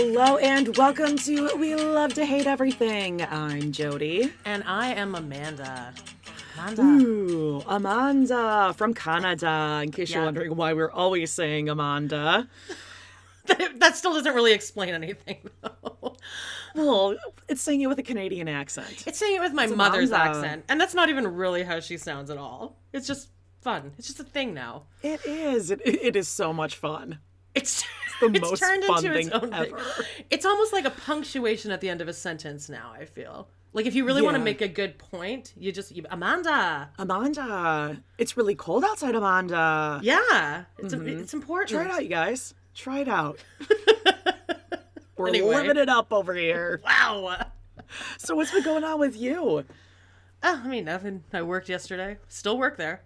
Hello and welcome to We Love to Hate Everything. I'm Jody. And I am Amanda. Ooh, Amanda from Canada, in case you're wondering why we're always saying Amanda. That still doesn't really explain anything, though. Well, it's saying it with a Canadian accent. It's saying it with my mother's accent, and that's not even really how she sounds at all. It's just fun. It's just a thing now. It is. It is so much fun. It's the most turned fun into thing its own ever. thing. It's almost like a punctuation at the end of a sentence now, I feel. Like, if you really want to make a good point, you Amanda. Amanda. It's really cold outside, Amanda. Yeah. It's important. Try it out, you guys. Try it out. We're Anyway. living it up over here. Wow. So what's been going on with you? I mean, nothing. I worked yesterday. Still work there.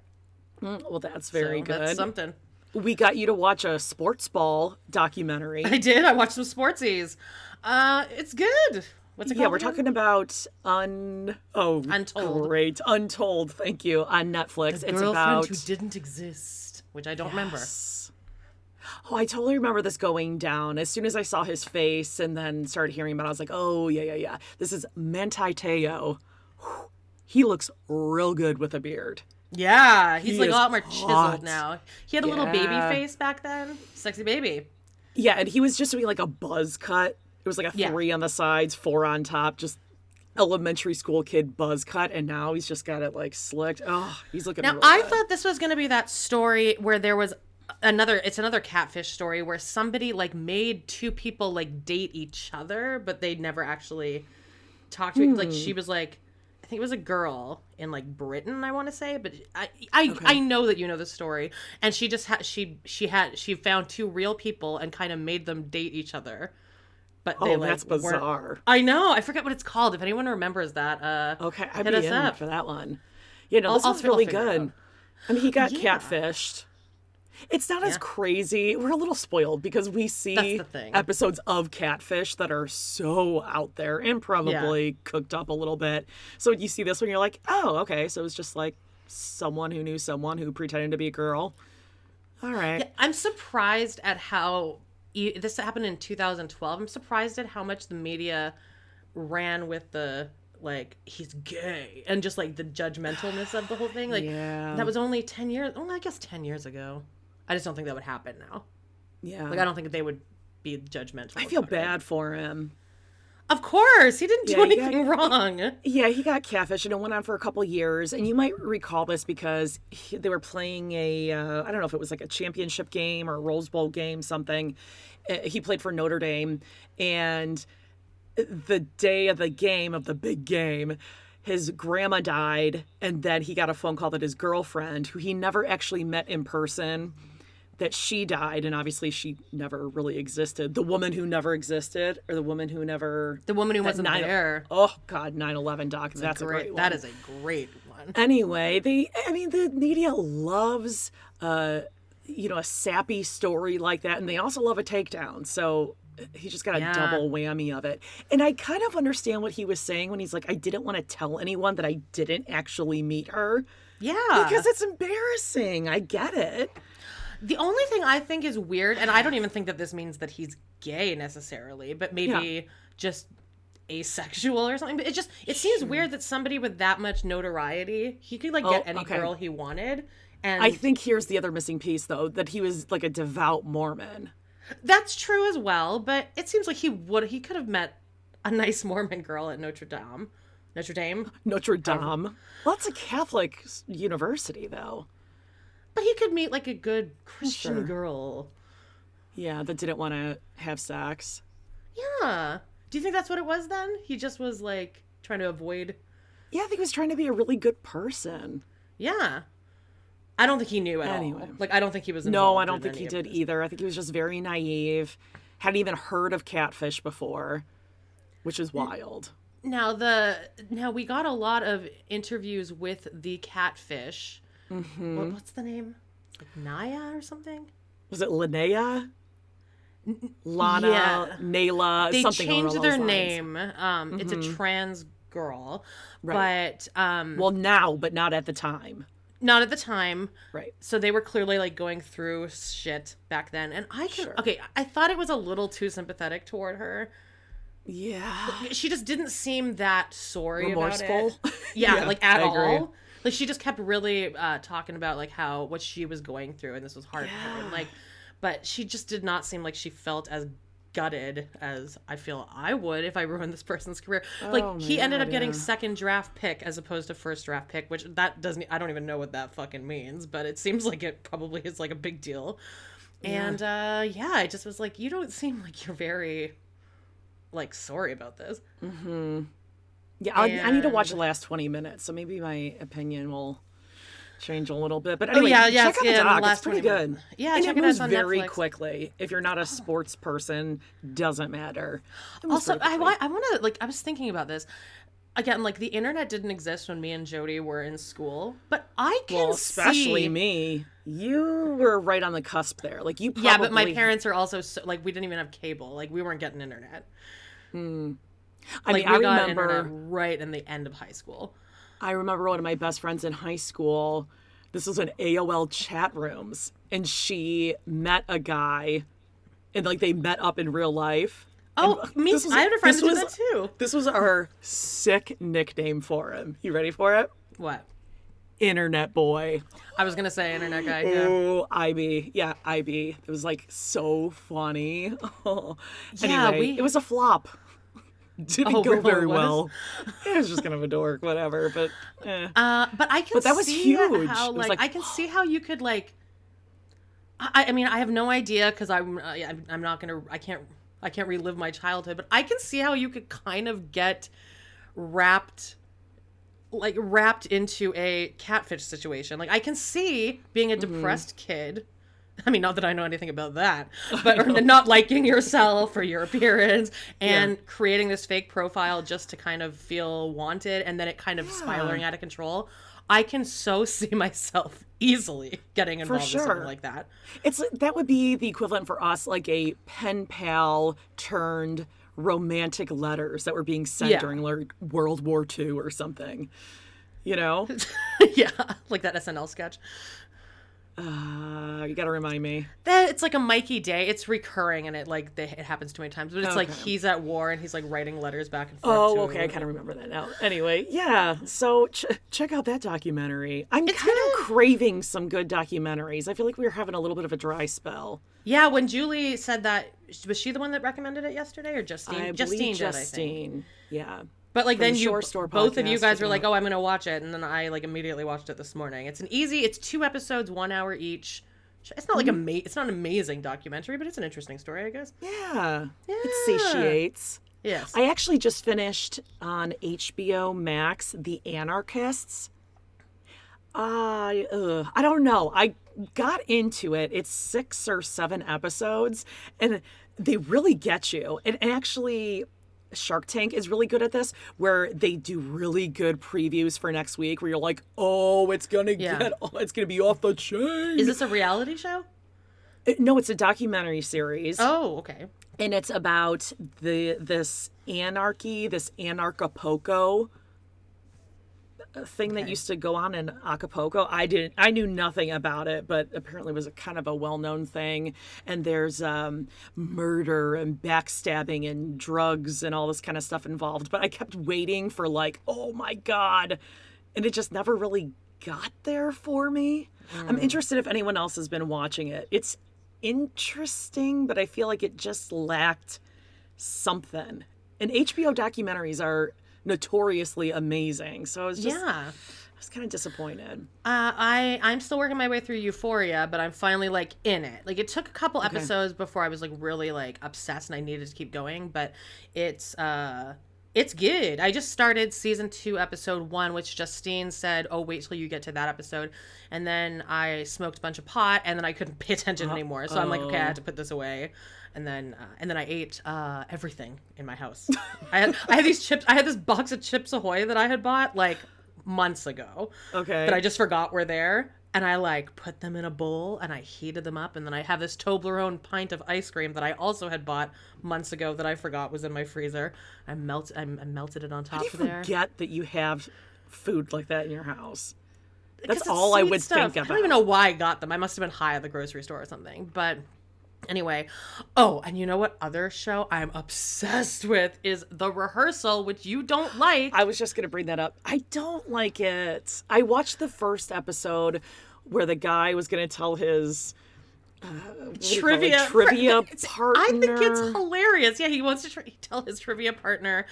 Well, that's very good. That's something. We got you to watch a sports ball documentary. I did. I watched some sportsies. It's good. What's it called? Yeah, we're again? talking about Untold. Great. Untold, thank you, on Netflix. The It's girlfriend about who didn't exist, which I don't remember. Oh, I totally remember this going down. As soon as I saw his face and then started hearing about it, I was like, oh, yeah. This is Manti Te'o. Whew. He looks real good with a beard. Yeah, he's like a is lot more hot. chiseled now. He had a little baby Yeah. face back then. Sexy baby. Yeah, and he was just doing like a buzz cut. It was like a 3 on the sides, 4 on top, just elementary school kid buzz cut, and now he's just got it like slicked. Oh, he's looking Now, real I good. thought this was going to be that story where there was another catfish story where somebody like made two people like date each other, but they'd never actually talked to like she was like, I think it was a girl in like Britain, I want to say, but I know that you know the story, and she just she found two real people and kind of made them date each other. But they, that's bizarre. I know. I forget what it's called. If anyone remembers that, Okay, I'd hit be us in up. for that one. Yeah, no, this I'll one's really figure it good. out. I mean, he got Yeah. catfished. It's not as crazy. We're a little spoiled because we That's see the thing. episodes of Catfish that are so out there and probably cooked up a little bit. So you see this one, you're like, oh, okay. So it's just like someone who knew someone who pretended to be a girl. All right. Yeah, I'm surprised at how this happened in 2012. I'm surprised at how much the media ran with the like he's gay and just like the judgmentalness of the whole thing. Like that was only 10 years. Oh, I guess 10 years ago. I just don't think that would happen now. Yeah. Like I don't think they would be judgmental. I feel about it. bad for him. Of course, he didn't do Yeah, anything wrong. Yeah, he got catfish and it went on for a couple years. And you might recall this because they were playing I don't know if it was like a championship game or a Rose Bowl game, something. He played for Notre Dame. And the day of the game, of the big game, his grandma died. And then he got a phone call that his girlfriend, who he never actually met in person, that she died, and obviously she never really existed. The woman who never existed, or the woman who wasn't there. Oh God, 9/11 doc. That's a great one. That is a great one. Anyway, the media loves a sappy story like that, and they also love a takedown. So he just got a double whammy of it. And I kind of understand what he was saying when he's like, I didn't want to tell anyone that I didn't actually meet her. Yeah. Because it's embarrassing. I get it. The only thing I think is weird, and I don't even think that this means that he's gay necessarily, but maybe just asexual or something. But it seems weird that somebody with that much notoriety, he could like get any girl he wanted. And I think here's the other missing piece, though, that he was like a devout Mormon. that's true as well, but it seems like he could have met a nice Mormon girl at Notre Dame. Well, it's a Catholic university, though. But he could meet like a good Christian girl. Yeah, that didn't want to have sex. Yeah. Do you think that's what it was then? He just was like trying to avoid. Yeah, I think he was trying to be a really good person. Yeah. I don't think he knew at all. Like, I don't think he was involved. No, I don't think he did this. either. I think he was just very naive. Hadn't even heard of catfish before, which is wild. Now we got a lot of interviews with the catfish. Mm-hmm. What's the name? Like Naya or something? Was it Linnea? Lana, Yeah. Nayla, They something along changed those their lines. name. It's a trans girl. Right. But Well, now, but not at the time. Not at the time. Right. So they were clearly like going through shit back then. And Sure. okay, I thought it was a little too sympathetic toward her. Yeah. She just didn't seem that sorry Remorseful. about it. Yeah, like at I agree. all. Like she just kept really talking about like what she was going through and this was hard for her. And, like, but she just did not seem like she felt as gutted as I feel I would if I ruined this person's career. Like he ended up getting second draft pick as opposed to first draft pick, which I don't even know what that fucking means, but it seems like it probably is like a big deal. And I just was like, you don't seem like you're very like sorry about this. Yeah, I need to watch the last 20 minutes, so maybe my opinion will change a little bit. But anyway, check out the doc. It's pretty good. Yeah, and check it moves on very Netflix. quickly. If you're not a sports person, doesn't matter. Also, I want to like. I was thinking about this again. Like the internet didn't exist when me and Jody were in school, but I can especially me. You were right on the cusp there. Like you. Probably... Yeah, but my parents are also like we didn't even have cable. Like we weren't getting internet. I mean, we I got remember internet right in the end of high school. I remember one of my best friends in high school. This was in AOL chat rooms, and she met a guy, and like they met up in real life. Oh, I had a friend who did that too. This was our sick nickname for him. You ready for it? What? Internet boy. I was gonna say internet guy. Oh, IB. Yeah, IB. It was like so funny. Anyway, it was a flop. Didn't go very well. It was just kind of a dork, whatever. But but I can. But that was see huge. How, like, I can see how you could like. I mean, I have no idea because I'm not gonna. I can't relive my childhood, but I can see how you could kind of get wrapped into a catfish situation. Like I can see being a depressed kid. I mean, not that I know anything about that, but or not liking yourself or your appearance and creating this fake profile just to kind of feel wanted and then it kind of spiraling out of control. I can so see myself easily getting involved in something like that. That would be the equivalent for us, like a pen pal turned romantic letters that were being sent during like World War II or something. You know? Yeah, like that SNL sketch. You gotta remind me. That it's like a Mikey Day. It's recurring, and it happens too many times. But it's like he's at war and he's like writing letters back and forth. Oh, okay. I kind of remember that now. Anyway, yeah. So check out that documentary. I'm kind of craving some good documentaries. I feel like we were having a little bit of a dry spell. Yeah, when Julie said that, was she the one that recommended it yesterday, or Justine? Justine did, I Justine. think. Yeah. But like then both of you guys were yeah. like, "Oh, I'm gonna watch it," and then I like immediately watched it this morning. It's 2 episodes, 1 hour each. It's not like it's not an amazing documentary, but it's an interesting story, I guess. Yeah. It satiates. Yes. I actually just finished on HBO Max The Anarchists. I don't know. I got into it. It's 6 or 7 episodes, and they really get you. And actually, Shark Tank is really good at this, where they do really good previews for next week, where you're like, oh, it's gonna be off the chain. Is this a reality show? No, it's a documentary series. Oh, okay. And it's about this anarchy, this anarchapulco thing that used to go on in Acapulco. I knew nothing about it, but apparently it was a kind of a well-known thing. And there's murder and backstabbing and drugs and all this kind of stuff involved. But I kept waiting for like, oh my God. And it just never really got there for me. I'm interested if anyone else has been watching it. It's interesting, but I feel like it just lacked something. And HBO documentaries are notoriously amazing, so I was kind of disappointed. I'm still working my way through Euphoria, but I'm finally like in it. Like it took a couple episodes before I was like really like obsessed and I needed to keep going, but it's good. I just started season 2 episode 1, which Justine said, oh, wait till you get to that episode. And then I smoked a bunch of pot and then I couldn't pay attention anymore, so I'm like, okay, I had to put this away. And then I ate everything in my house. I had these chips. I had this box of Chips Ahoy that I had bought like months ago. Okay. That I just forgot were there, and I like put them in a bowl and I heated them up, and then I have this Toblerone pint of ice cream that I also had bought months ago that I forgot was in my freezer. I melted it on top of there. How do you forget that you have food like that in your house? That's all I would think about. I don't even know why I got them. I must have been high at the grocery store or something. But anyway. Oh, and you know what other show I'm obsessed with is The Rehearsal, which you don't like. I was just going to bring that up. I don't like it. I watched the first episode where the guy was going to tell his trivia partner. I think it's hilarious. Yeah, he wants to tell his trivia partner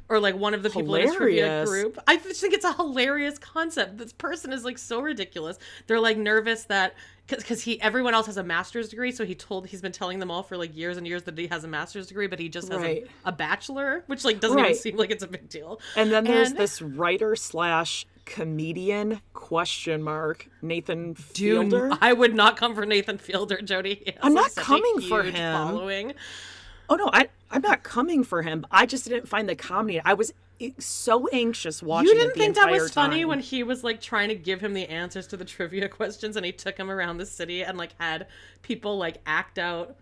or like one of the people in his trivia group. I just think it's a hilarious concept. This person is like so ridiculous. They're like nervous that because everyone else has a master's degree, so he's been telling them all for like years and years that he has a master's degree, but he just has a bachelor, which like doesn't even seem like it's a big deal. And then there's this writer / comedian ? Nathan Fielder. I would not come for Nathan Fielder, Jody. I'm not coming for him. Following. Oh no, I'm not coming for him. I just didn't find the comedy. I was so anxious watching. You didn't it the think that was entire funny time. when he was like trying to give him the answers to the trivia questions, and he took him around the city and like had people like act out.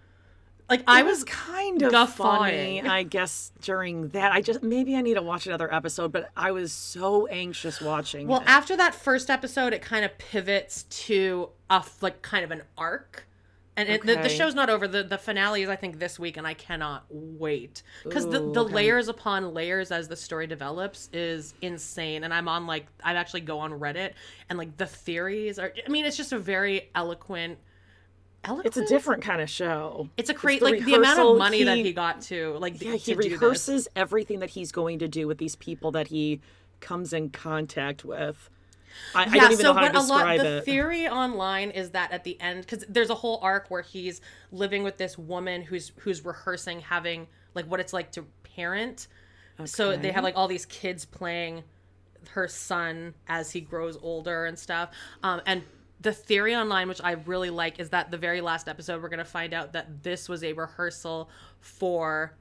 Like I was kind of guffawing. funny, I guess, during that. Maybe I need to watch another episode, but I was so anxious watching it. After that first episode, it kind of pivots to like kind of an arc. And the show's not over. The finale is, I think, this week, and I cannot wait. Because the layers upon layers as the story develops is insane. And I actually go on Reddit, and like the theories are, I mean, it's just a very eloquent. It's a different kind of show. It's a the amount of money that he got to, like, he rehearses everything that he's going to do with these people that he comes in contact with. I don't even know how to describe it. The theory online is that at the end, because there's a whole arc where he's living with this woman who's rehearsing having like what it's like to parent. Okay. So they have like all these kids playing her son as he grows older and stuff. And the theory online, which I really like, is that the very last episode we're going to find out that this was a rehearsal for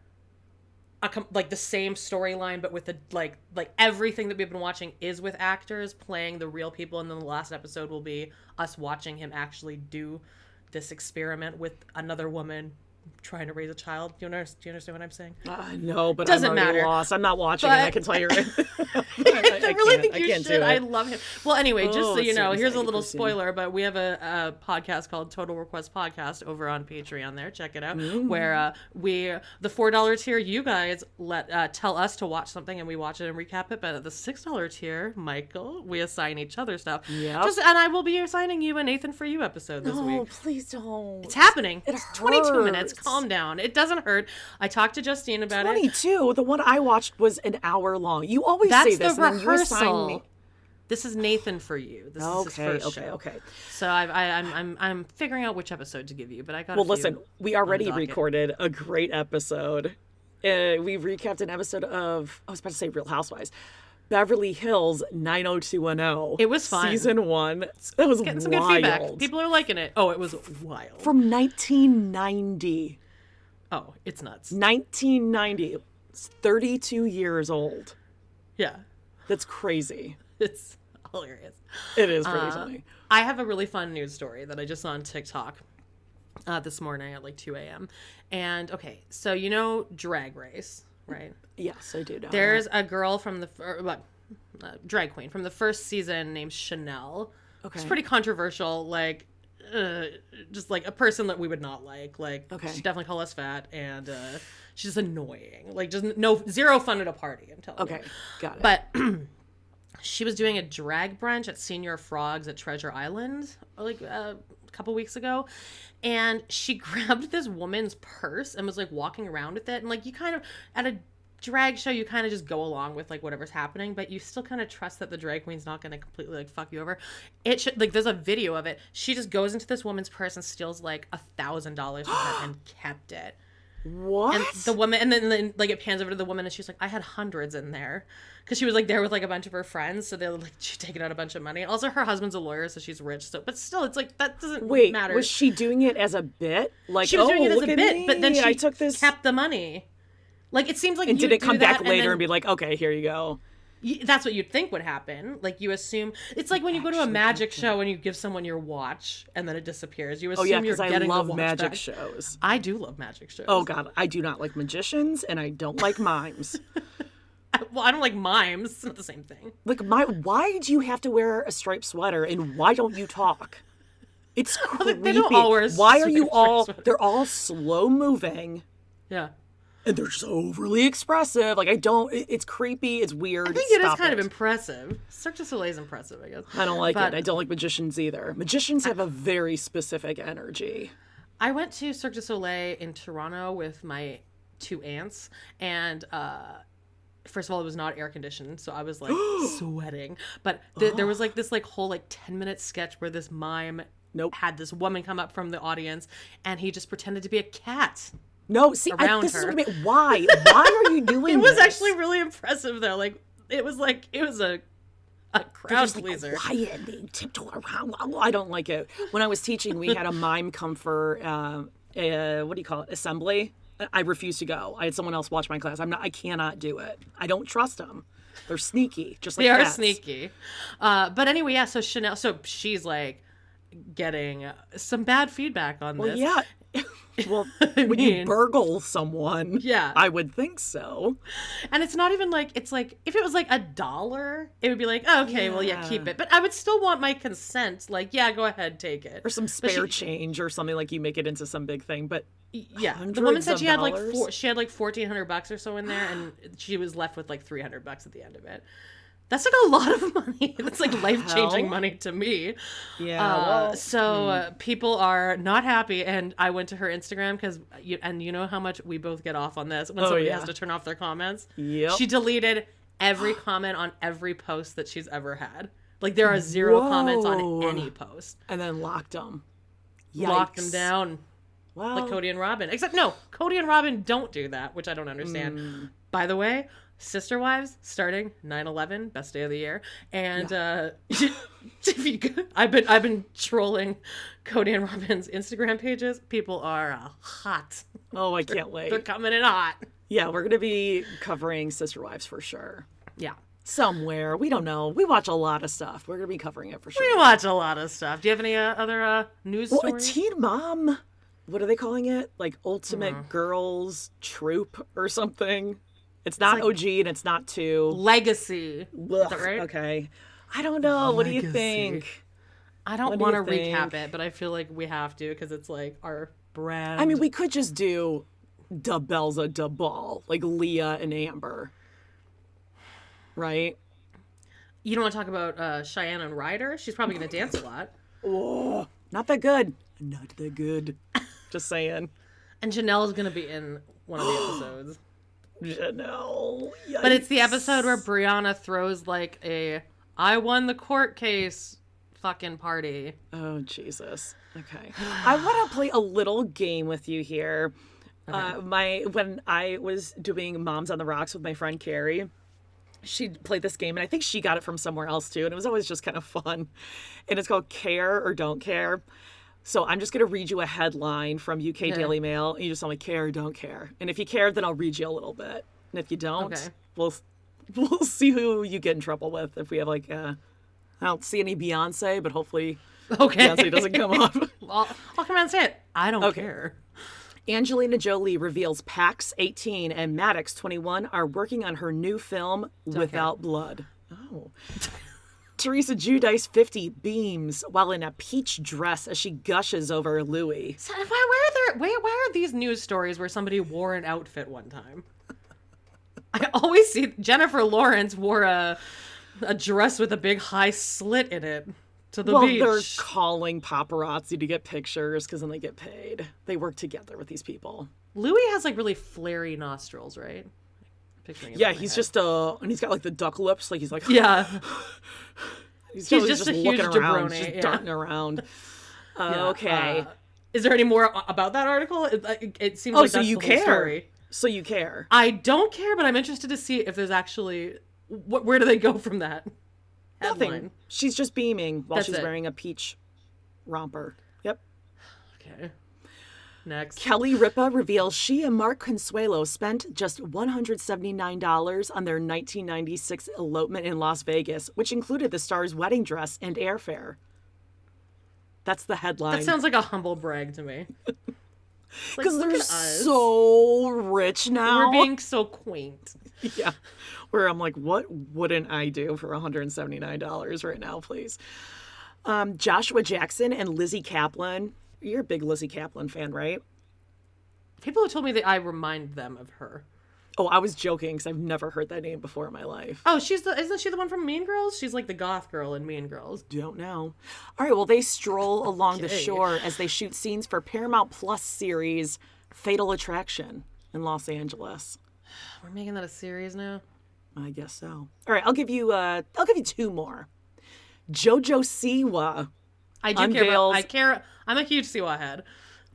like the same storyline, but with the like everything that we've been watching is with actors playing the real people, and then the last episode will be us watching him actually do this experiment with another woman trying to raise a child. Do you understand what I'm saying? No, but doesn't I'm matter. Lost. I'm not watching it. I can tell you. I really think you should. I love him. Well, anyway, just so you know, here's a little spoiler, but we have a podcast called Total Request Podcast over on Patreon. There, check it out. Where the $4 tier, you guys tell us to watch something and we watch it and recap it. But at the $6 tier, Michael, we assign each other stuff. Yeah. And I will be assigning you a Nathan For You episode this week. Oh, please don't. It's happening. It's 22 minutes. Calm down. It doesn't hurt. I talked to Justine about 22. The one I watched was an hour long. You always say this, the and then you assign me. This is Nathan For You. This is his first show. Okay. So I'm figuring out which episode to give you, but I got. Well, listen, we already recorded a great episode. We recapped an episode of, I was about to say Real Housewives, Beverly Hills 90210. It was fun. Season 1. That was getting some wild. good feedback. People are liking it. Oh, it was wild. From 1990. Oh, it's nuts. 1990. It's 32 years old. Yeah. That's crazy. It's hilarious. It is pretty funny. I have a really fun news story that I just saw on TikTok this morning at like 2 a.m. And okay, so you know Drag Race, right? Yes, I do know. There's a girl from the drag queen from the first season named Chanel. Okay. It's pretty controversial, like just like a person that we would not like. Okay. She'd definitely call us fat, and she's annoying. Like just zero fun at a party, I'm telling you. Okay, got it. But she was doing a drag brunch at Senior Frogs at Treasure Island like a couple weeks ago, and she grabbed this woman's purse and was like walking around with it, and like you kind of at a drag show you kind of just go along with like whatever's happening, but you still kind of trust that the drag queen's not going to completely like fuck you over. It should, like, there's a video of it. She just goes into this woman's purse and steals like $1,000 from her and kept it. What? And the woman, and then like it pans over to the woman and she's like, I had hundreds in there, because she was like there with like a bunch of her friends, so they're like, she's taking out a bunch of money. Also, her husband's a lawyer, so she's rich. So, but still, it's like that doesn't matter. Was she doing it as a bit? Like, she was doing it as a bit, me. but then I took this, kept the money. Like, it seems like and you did it come back and later and be like, okay, here you go. That's what you'd think would happen. Like, you assume it's like when you go to a magic show and you give someone your watch and then it disappears. You assume you're getting the watch back. Oh yeah, because I love magic shows. I do love magic shows. Oh god, I do not like magicians and I don't like mimes. Well, I don't like mimes. It's not the same thing. Like, why do you have to wear a striped sweater, and why don't you talk? It's creepy. They don't all wear Why are you striped all? sweaters. They're all slow moving, Yeah. and they're just overly expressive. Like, I don't. It's creepy. It's weird. I think it is Stop kind of impressive. Cirque du Soleil is impressive, I guess. I don't like But it. I don't like magicians either. Magicians have a very specific energy. I went to Cirque du Soleil in Toronto with my 2 aunts, and first of all, it was not air conditioned, so I was like sweating. But there was like this like whole like 10-minute sketch where this mime had this woman come up from the audience, and he just pretended to be a cat. No, see, around this is her. what I mean. Why? Why are you doing It was this? actually really impressive though. Like it was a crowd pleaser. Like, quiet and they tiptoe around. I don't like it. When I was teaching, we had a mime come for what do you call it? Assembly. I refused to go. I had someone else watch my class. I cannot do it. I don't trust them. They're sneaky, just like They are cats. sneaky. But anyway, yeah. So Chanel. So she's like getting some bad feedback on Well, this. yeah. Well, when you burgle someone, Yeah. I would think so. And it's not even like, it's like, if it was like $1, it would be like, oh, okay, well, yeah, keep it. But I would still want my consent. Like, yeah, go ahead, take it. Or some spare change or something, like you make it into some big thing. But yeah, the woman hundreds said of she had like dollars? $1,400 or so in there, and she was left with like $300 at the end of it. That's like a lot of money. That's like life-changing money to me. Yeah. People are not happy, and I went to her Instagram because you know how much we both get off on this when somebody has to turn off their comments. Yep. She deleted every comment on every post that she's ever had. Like there are 0 comments on any post. And then locked them. Locked them down. Well, Like Cody and Robin. Except no, Cody and Robin don't do that, which I don't understand. By the way, Sister Wives starting 9/11, best day of the year. And if you I've been trolling Cody and Robin's Instagram pages. People are hot. Oh, I can't wait. They're coming in hot. Yeah, we're gonna be covering Sister Wives for sure. Yeah. Somewhere. We don't know. We watch a lot of stuff. We're gonna be covering it for sure. We watch a lot of stuff. Do you have any other news Well, stories? Teen Mom. What are they calling it? Like Ultimate Girls Troop or something? It's not like OG and it's not 2. Legacy. Ugh, Is that right? Okay. I don't know. What do you think? I don't What do want to you recap think? it, but I feel like we have to because it's like our brand. I mean, we could just do Da Belza Da Ball, like Leah and Amber. Right? You don't want to talk about Cheyenne and Ryder? She's probably going to dance a lot. Oh, not that good. Not that good. Just saying. And Janelle's going to be in one of the episodes. Janelle. But it's the yikes. episode where Brianna throws like a I won the court case fucking party. Oh, Jesus. Okay. I want to play a little game with you here. When I was doing Moms on the Rocks with my friend Carrie, she played this game, and I think she got it from somewhere else too, and it was always just kind of fun. And it's called Care or Don't Care. So I'm just going to read you a headline from UK Daily Mail, and you just tell me care or don't care. And if you care, then I'll read you a little bit. And if you don't, we'll see who you get in trouble with. If we have like, I don't see any Beyonce, but hopefully Beyonce doesn't come up. Well, I'll come out and say it. I don't care. Angelina Jolie reveals Pax 18 and Maddox 21 are working on her new film Without Blood. Oh. Teresa Giudice 50 beams while in a peach dress as she gushes over Louis. So why are these news stories where somebody wore an outfit one time? I always see Jennifer Lawrence wore a dress with a big high slit in it to the beach. They're calling paparazzi to get pictures because then they get paid. They work together with these people. Louis has like really flary nostrils, right? Picturing it in my He's head. just and he's got like the duck lips, like he's like he's just a huge looking around, jabroni, just yeah. darting around. Okay. Is there any more about that article? It seems Oh, like so that's you the whole care. story. So you care. I don't care, but I'm interested to see if there's actually where do they go from that Nothing. headline? She's just beaming while That's she's it. wearing a peach romper. Yep. Okay. Next. Kelly Ripa reveals she and Mark Consuelo spent just $179 on their 1996 elopement in Las Vegas, which included the star's wedding dress and airfare. That's the headline. That sounds like a humble brag to me. It's Because look they're at us. so rich now. We're being so quaint. Yeah. Where I'm like, what wouldn't I do for $179 right now, please? Joshua Jackson and Lizzie Kaplan. You're a big Lizzie Kaplan fan, right? People have told me that I remind them of her. Oh, I was joking because I've never heard that name before in my life. Oh, isn't she the one from Mean Girls? She's like the goth girl in Mean Girls. Don't know. All right, well, they stroll along the Okay. shore as they shoot scenes for Paramount Plus series Fatal Attraction in Los Angeles. We're making that a series now. I guess so. All right, I'll give you two more. JoJo Siwa. I do care. I'm a huge Siwa head.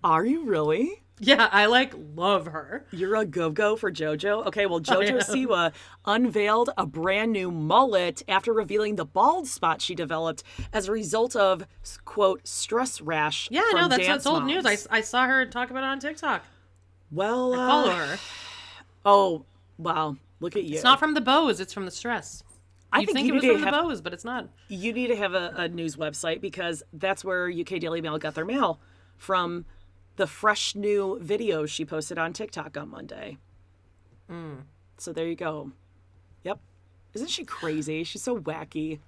Are you really? Yeah, I love her. You're a go-go for JoJo? Okay, well, JoJo Siwa unveiled a brand new mullet after revealing the bald spot she developed as a result of, quote, stress rash. Yeah, from no, that's dance old moms. news. I saw her talk about it on TikTok. Well, I follow her. Oh, wow. Look at you. It's not from the bows, it's from the stress. I You'd think you it was need to from the have- bows, but it's not. You need to have a news website because that's where UK Daily Mail got their mail from the fresh new videos she posted on TikTok on Monday. So there you go. Yep. Isn't she crazy? She's so wacky.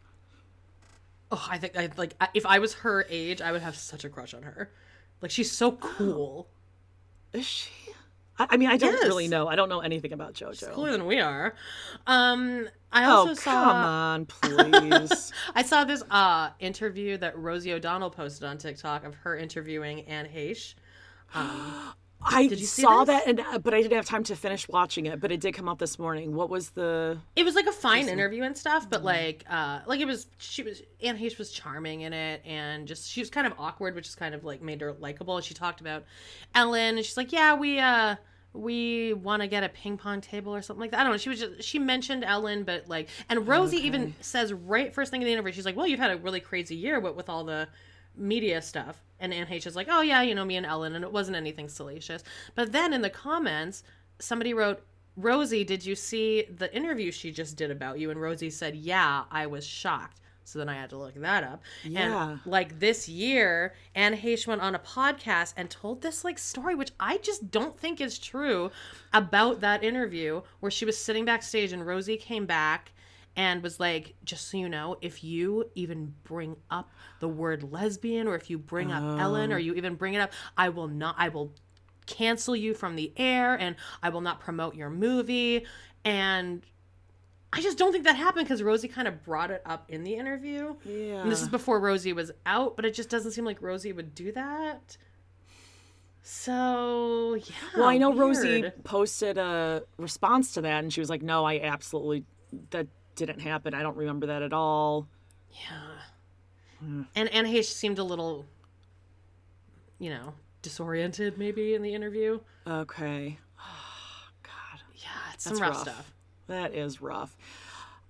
Oh, I think if I was her age, I would have such a crush on her. Like, she's so cool. Is she? I mean, I don't Yes. really know. I don't know anything about JoJo. She's cooler than we are. I also saw. Come on, please. I saw this interview that Rosie O'Donnell posted on TikTok of her interviewing Anne Heche. I Did you see saw this? that, but I didn't have time to finish watching it. But it did come out this morning. What was the? It was like a fine interview and stuff, but Anne Heche was charming in it, and just she was kind of awkward, which is kind of like made her likable. She talked about Ellen, and she's like, yeah, we want to get a ping pong table or something like that. I don't know. She mentioned Ellen, but and Rosie even says right first thing in the interview, she's like, well, you've had a really crazy year with all the media stuff. And Anne Heche is like, oh yeah, me and Ellen, and it wasn't anything salacious. But then in the comments, somebody wrote, Rosie, did you see the interview she just did about you? And Rosie said, yeah, I was shocked. So then I had to look that up. Yeah. And this year, Anne Heche went on a podcast and told this story, which I just don't think is true, about that interview where she was sitting backstage and Rosie came back and was like, just so you know, if you even bring up the word lesbian or if you bring up Ellen or you even bring it up, I will cancel you from the air and I will not promote your movie. And I just don't think that happened because Rosie kind of brought it up in the interview. Yeah. And this is before Rosie was out, but it just doesn't seem like Rosie would do that. So, yeah. Well, I know weird. Rosie posted a response to that, and she was like, no, that didn't happen. I don't remember that at all. Yeah. And Anne Heche seemed a little, disoriented maybe in the interview. Okay. Oh, God. Yeah, it's That's some rough rough. stuff. That is rough.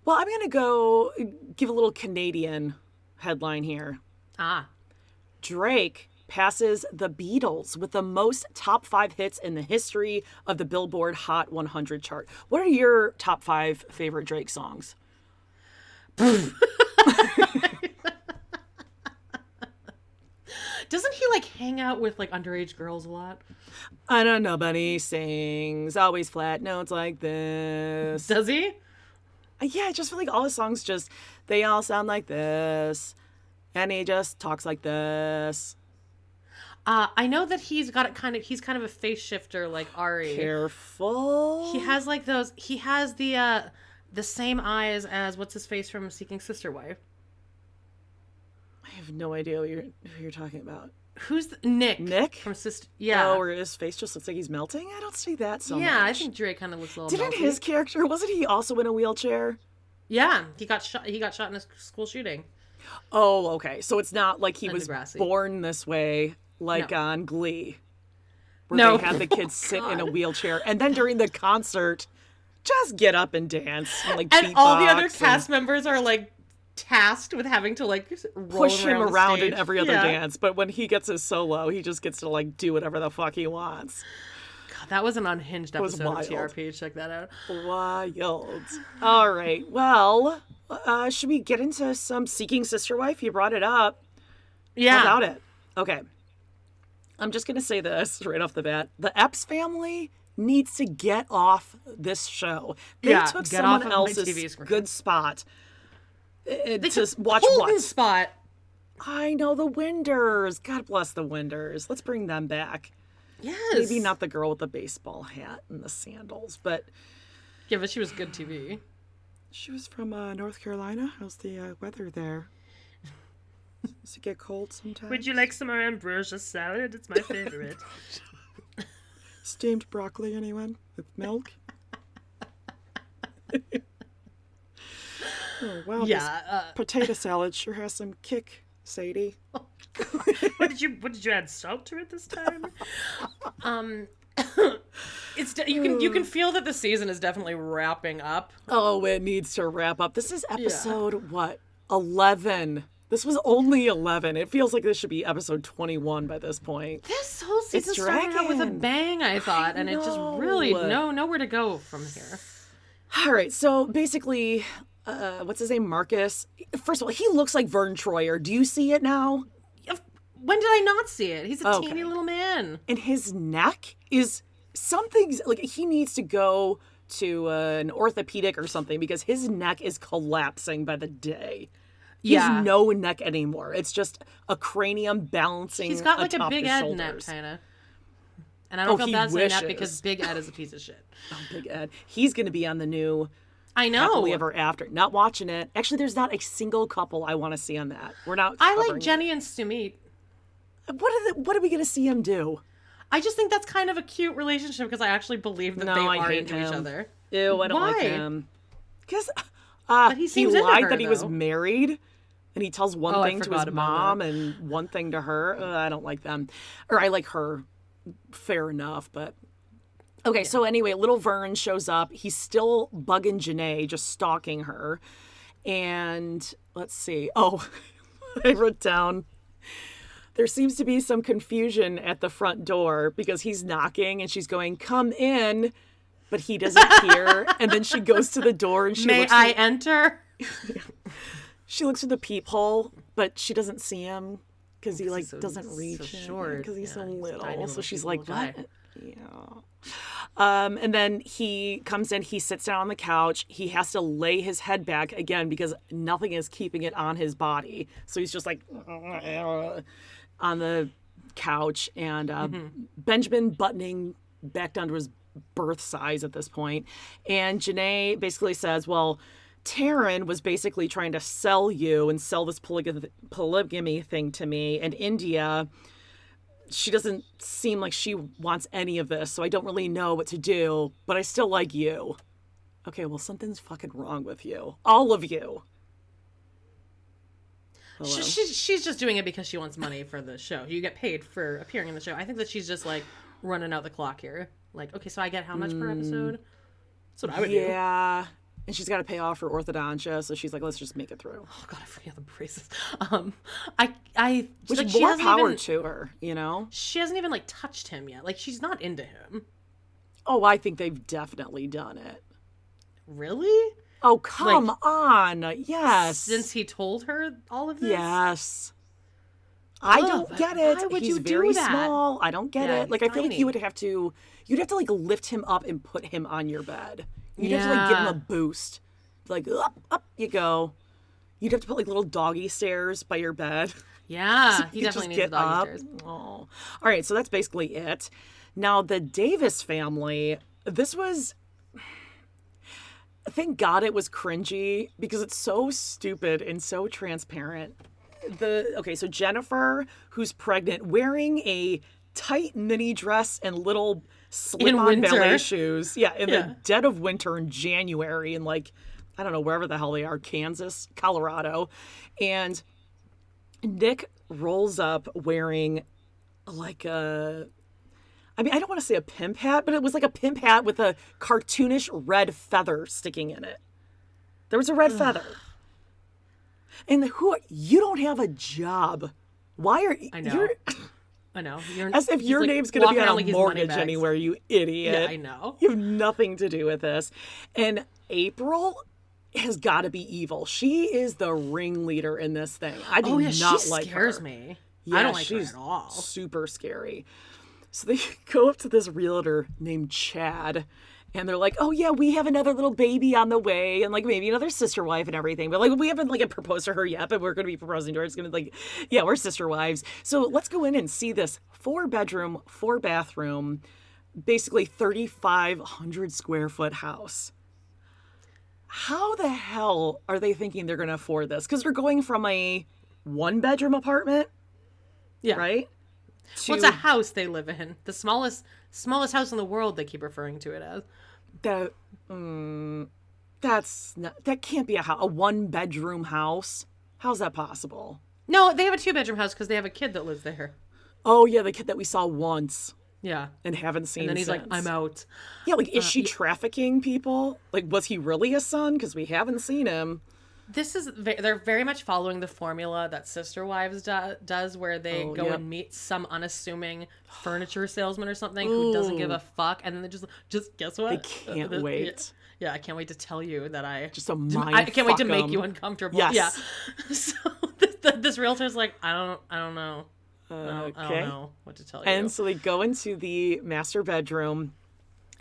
Well, I'm going to go give a little Canadian headline here. Drake passes the Beatles with the most top 5 hits in the history of the Billboard Hot 100 chart. What are your top 5 favorite Drake songs? Doesn't he hang out with underage girls a lot? I don't know, nobody sings always flat notes like this. Does he? Yeah, I just feel like all his songs they all sound like this. And he just talks like this. I know that he's kind of a face shifter like Ari. Careful. He has he has the same eyes as what's his face from Seeking Sister Wife. I have no idea who you're talking about. Who's Nick? Nick? From Sister. Yeah. Oh, where his face just looks like he's melting? I don't see that so much. Yeah, I think Drake kind of looks a little. Didn't melty. his character, wasn't he also in a wheelchair? Yeah, he got shot. He got shot in a school shooting. Oh, okay. So it's not like he And was Degrassi. born this way, like No. on Glee, where No. they had the kids sit in a wheelchair, and then during the concert, just get up and dance and And all the other beatbox cast members are tasked with having to roll push him around the in stage. every other Yeah. dance. But when he gets his solo, he just gets to do whatever the fuck he wants. God, that was an unhinged was episode of wild. TRP. Check that out. Wild. All right. Well, should we get into some Seeking Sister Wife? You brought it up. Yeah. How about it? Okay. I'm just going to say this right off the bat. The Epps family needs to get off this show. They took someone else's good spot to watch what? Spot. I know, the Winders. God bless the Winders. Let's bring them back. Yes. Maybe not the girl with the baseball hat and the sandals, but... Yeah, but she was good TV. She was from North Carolina. How's the weather there? Does it get cold sometimes? Would you like some ambrosia salad? It's my favorite. Steamed broccoli, anyone? With milk? Oh, wow. Yeah. This potato salad sure has some kick, Sadie. What did you add salt to it this time? You can feel that the season is definitely wrapping up. Oh, it needs to wrap up. This is episode, 11. This was only 11. It feels like this should be episode 21 by this point. This whole season started out with a bang, I thought, and it just really nowhere to go from here. All right, so basically, what's his name, Marcus? First of all, he looks like Vern Troyer. Do you see it now? When did I not see it? He's a teeny little man. And his neck is something, like he needs to go to an orthopedic or something because his neck is collapsing by the day. He has no neck anymore. It's just a cranium balancing. He's got like a atop Big his Ed shoulders. neck, kind of. And I don't feel bad saying that because Big Ed is a piece of shit. Oh, Big Ed. He's going to be on the new I know. Happily Ever After. Not watching it. Actually, there's not a single couple I want to see on that. We're not. I like Jenny and Sumit. What are we going to see him do? I just think that's kind of a cute relationship because I actually believe that they are into each other. Ew, I don't like him. Because he lied that he was married. And he tells one thing to his mom and one thing to her. I don't like them. Or I like her. Fair enough, but... Okay, so anyway, little Vern shows up. He's still bugging Janae, just stalking her. And let's see. Oh, I wrote down... There seems to be some confusion at the front door because he's knocking and she's going, "Come in," but he doesn't hear. And then she goes to the door and she looks... May I enter? She looks through the peephole, but she doesn't see him because he doesn't reach short because he's so little. Tiny So she's like, guy. "What?" Yeah. And then he comes in. He sits down on the couch. He has to lay his head back again because nothing is keeping it on his body. So he's just like on the couch, and Benjamin buttoning back down to his birth size at this point. And Janae basically says, "Well, Taryn was basically trying to sell you and sell this polygamy thing to me. And India, she doesn't seem like she wants any of this, so I don't really know what to do, but I still like you." Okay, well, something's fucking wrong with you. All of you. She's just doing it because she wants money for the show. You get paid for appearing in the show. I think that she's just like running out the clock here. Like, okay, so I get how much per episode? That's what I would do. Yeah. And she's got to pay off her orthodontia, so she's like, let's just make it through. Oh God, I forget the braces. Which like, more power to her, you know? She hasn't even like touched him yet. Like, she's not into him. Oh, I think they've definitely done it. Really? Oh, come on. Yes. Since he told her all of this? Yes. I don't get it. Why would He's you do very that? small. I don't get it. Like, I feel like tiny. you'd have to like lift him up and put him on your bed. You'd have to like give him a boost. Like, up you go. You'd have to put like little doggy stairs by your bed. Yeah, So he you definitely just needs the doggy stairs. Oh. All right, so that's basically it. Now, the Davis family, this was... Thank God it was cringy because it's so stupid and so transparent. So Jennifer, who's pregnant, wearing a tight mini dress and little slip-on ballet shoes. Yeah, in the dead of winter in January in like, I don't know, wherever the hell they are, Kansas, Colorado. And Nick rolls up wearing like I don't want to say a pimp hat, but it was like a pimp hat with a cartoonish red feather sticking in it. There was a red feather. And you don't have a job. Why are I know. I know. As if your name's going to be on a mortgage anywhere, you idiot. Yeah, I know. You have nothing to do with this. And April has got to be evil. She is the ringleader in this thing. I do not like her. She scares me. Yeah, I don't like her she's at all. super scary. So they go up to this realtor named Chad, and they're like, "Oh yeah, we have another little baby on the way, and like maybe another sister wife and everything. But like we haven't like proposed to her yet, but we're going to be proposing to her. It's going to be like, yeah, we're sister wives. So let's go in and see this 4-bedroom, 4-bathroom, basically 3,500 square foot house. How the hell are they thinking they're going to afford this? Because they're going from a 1-bedroom apartment, Yeah. right? Well, it's a house they live in. The smallest house in the world they keep referring to it as. That can't be a 1-bedroom house. How's that possible? No, they have a 2-bedroom house because they have a kid that lives there. Oh yeah, the kid that we saw once Yeah. and haven't seen And then he's since. like, I'm out. Yeah, like is she trafficking people? Like was he really a son? Because we haven't seen him. They're very much following the formula that Sister Wives does, where they go and meet some unassuming furniture salesman or something who doesn't give a fuck, and then they just guess what? They can't wait. Yeah, I can't wait to tell you that I I can't wait to make you uncomfortable. Yes. Yeah. So this realtor's like, I don't know. I don't know what to tell you. And so they go into the master bedroom.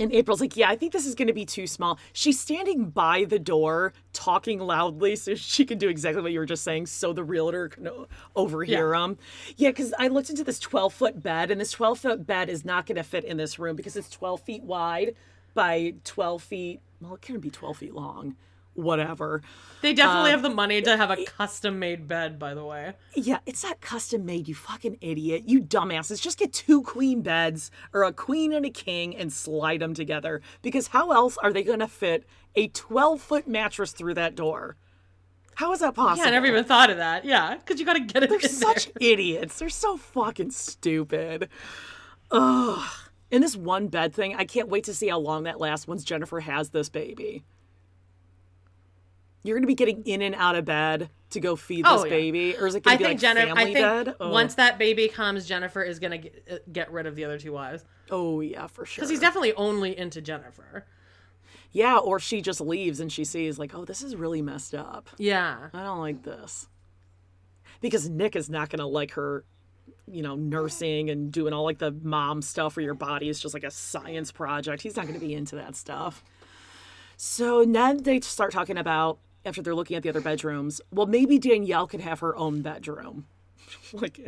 And April's like, yeah, I think this is going to be too small. She's standing by the door talking loudly so she can do exactly what you were just saying so the realtor can overhear them. Yeah, because I looked into this 12-foot bed, and this 12-foot bed is not going to fit in this room because it's 12 feet wide by 12 feet. Well, it can't be 12 feet long. Whatever. They definitely have the money to have a custom-made bed, by the way. Yeah, it's not custom made, you fucking idiot. You dumbasses. Just get 2 queen beds or a queen and a king and slide them together. Because how else are they going to fit a 12-foot mattress through that door? How is that possible? Yeah, I never even thought of that. Yeah, because you got to get it They're in such there. idiots. They're so fucking stupid. Ugh. And this one bed thing, I can't wait to see how long that lasts once Jennifer has this baby. You're going to be getting in and out of bed to go feed this baby? Or is it going to be like family bed? Once that baby comes, Jennifer is going to get rid of the other 2 wives. Oh, yeah, for sure. Because he's definitely only into Jennifer. Yeah, or she just leaves and she sees like, oh, this is really messed up. Yeah. I don't like this. Because Nick is not going to like her, nursing and doing all like the mom stuff where your body is just like a science project. He's not going to be into that stuff. So then they start talking about, after they're looking at the other bedrooms, well, maybe Danielle could have her own bedroom. Like,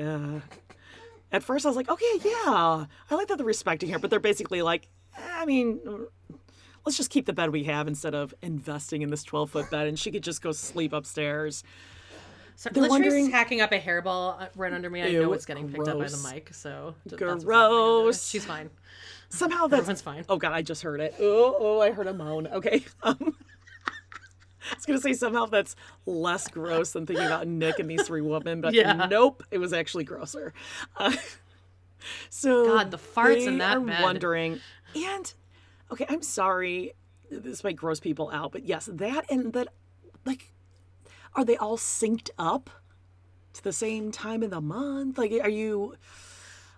at first I was like, okay, yeah, I like that they're respecting her, but they're basically like, let's just keep the bed we have instead of investing in this 12-foot bed, and she could just go sleep upstairs. So They're Latrice's hacking up a hairball right under me. I know it's getting picked up by the gross. mic, so Gross. She's fine. Somehow that's... Everyone's fine. Oh, God, I just heard it. Oh, I heard a moan. Okay. I was going to say somehow that's less gross than thinking about Nick and these 3 women, but nope, it was actually grosser. So God, the farts in that are bed. wondering, and okay, I'm sorry, this might gross people out, but yes, that and that, like, are they all synced up to the same time of the month? Like, are you?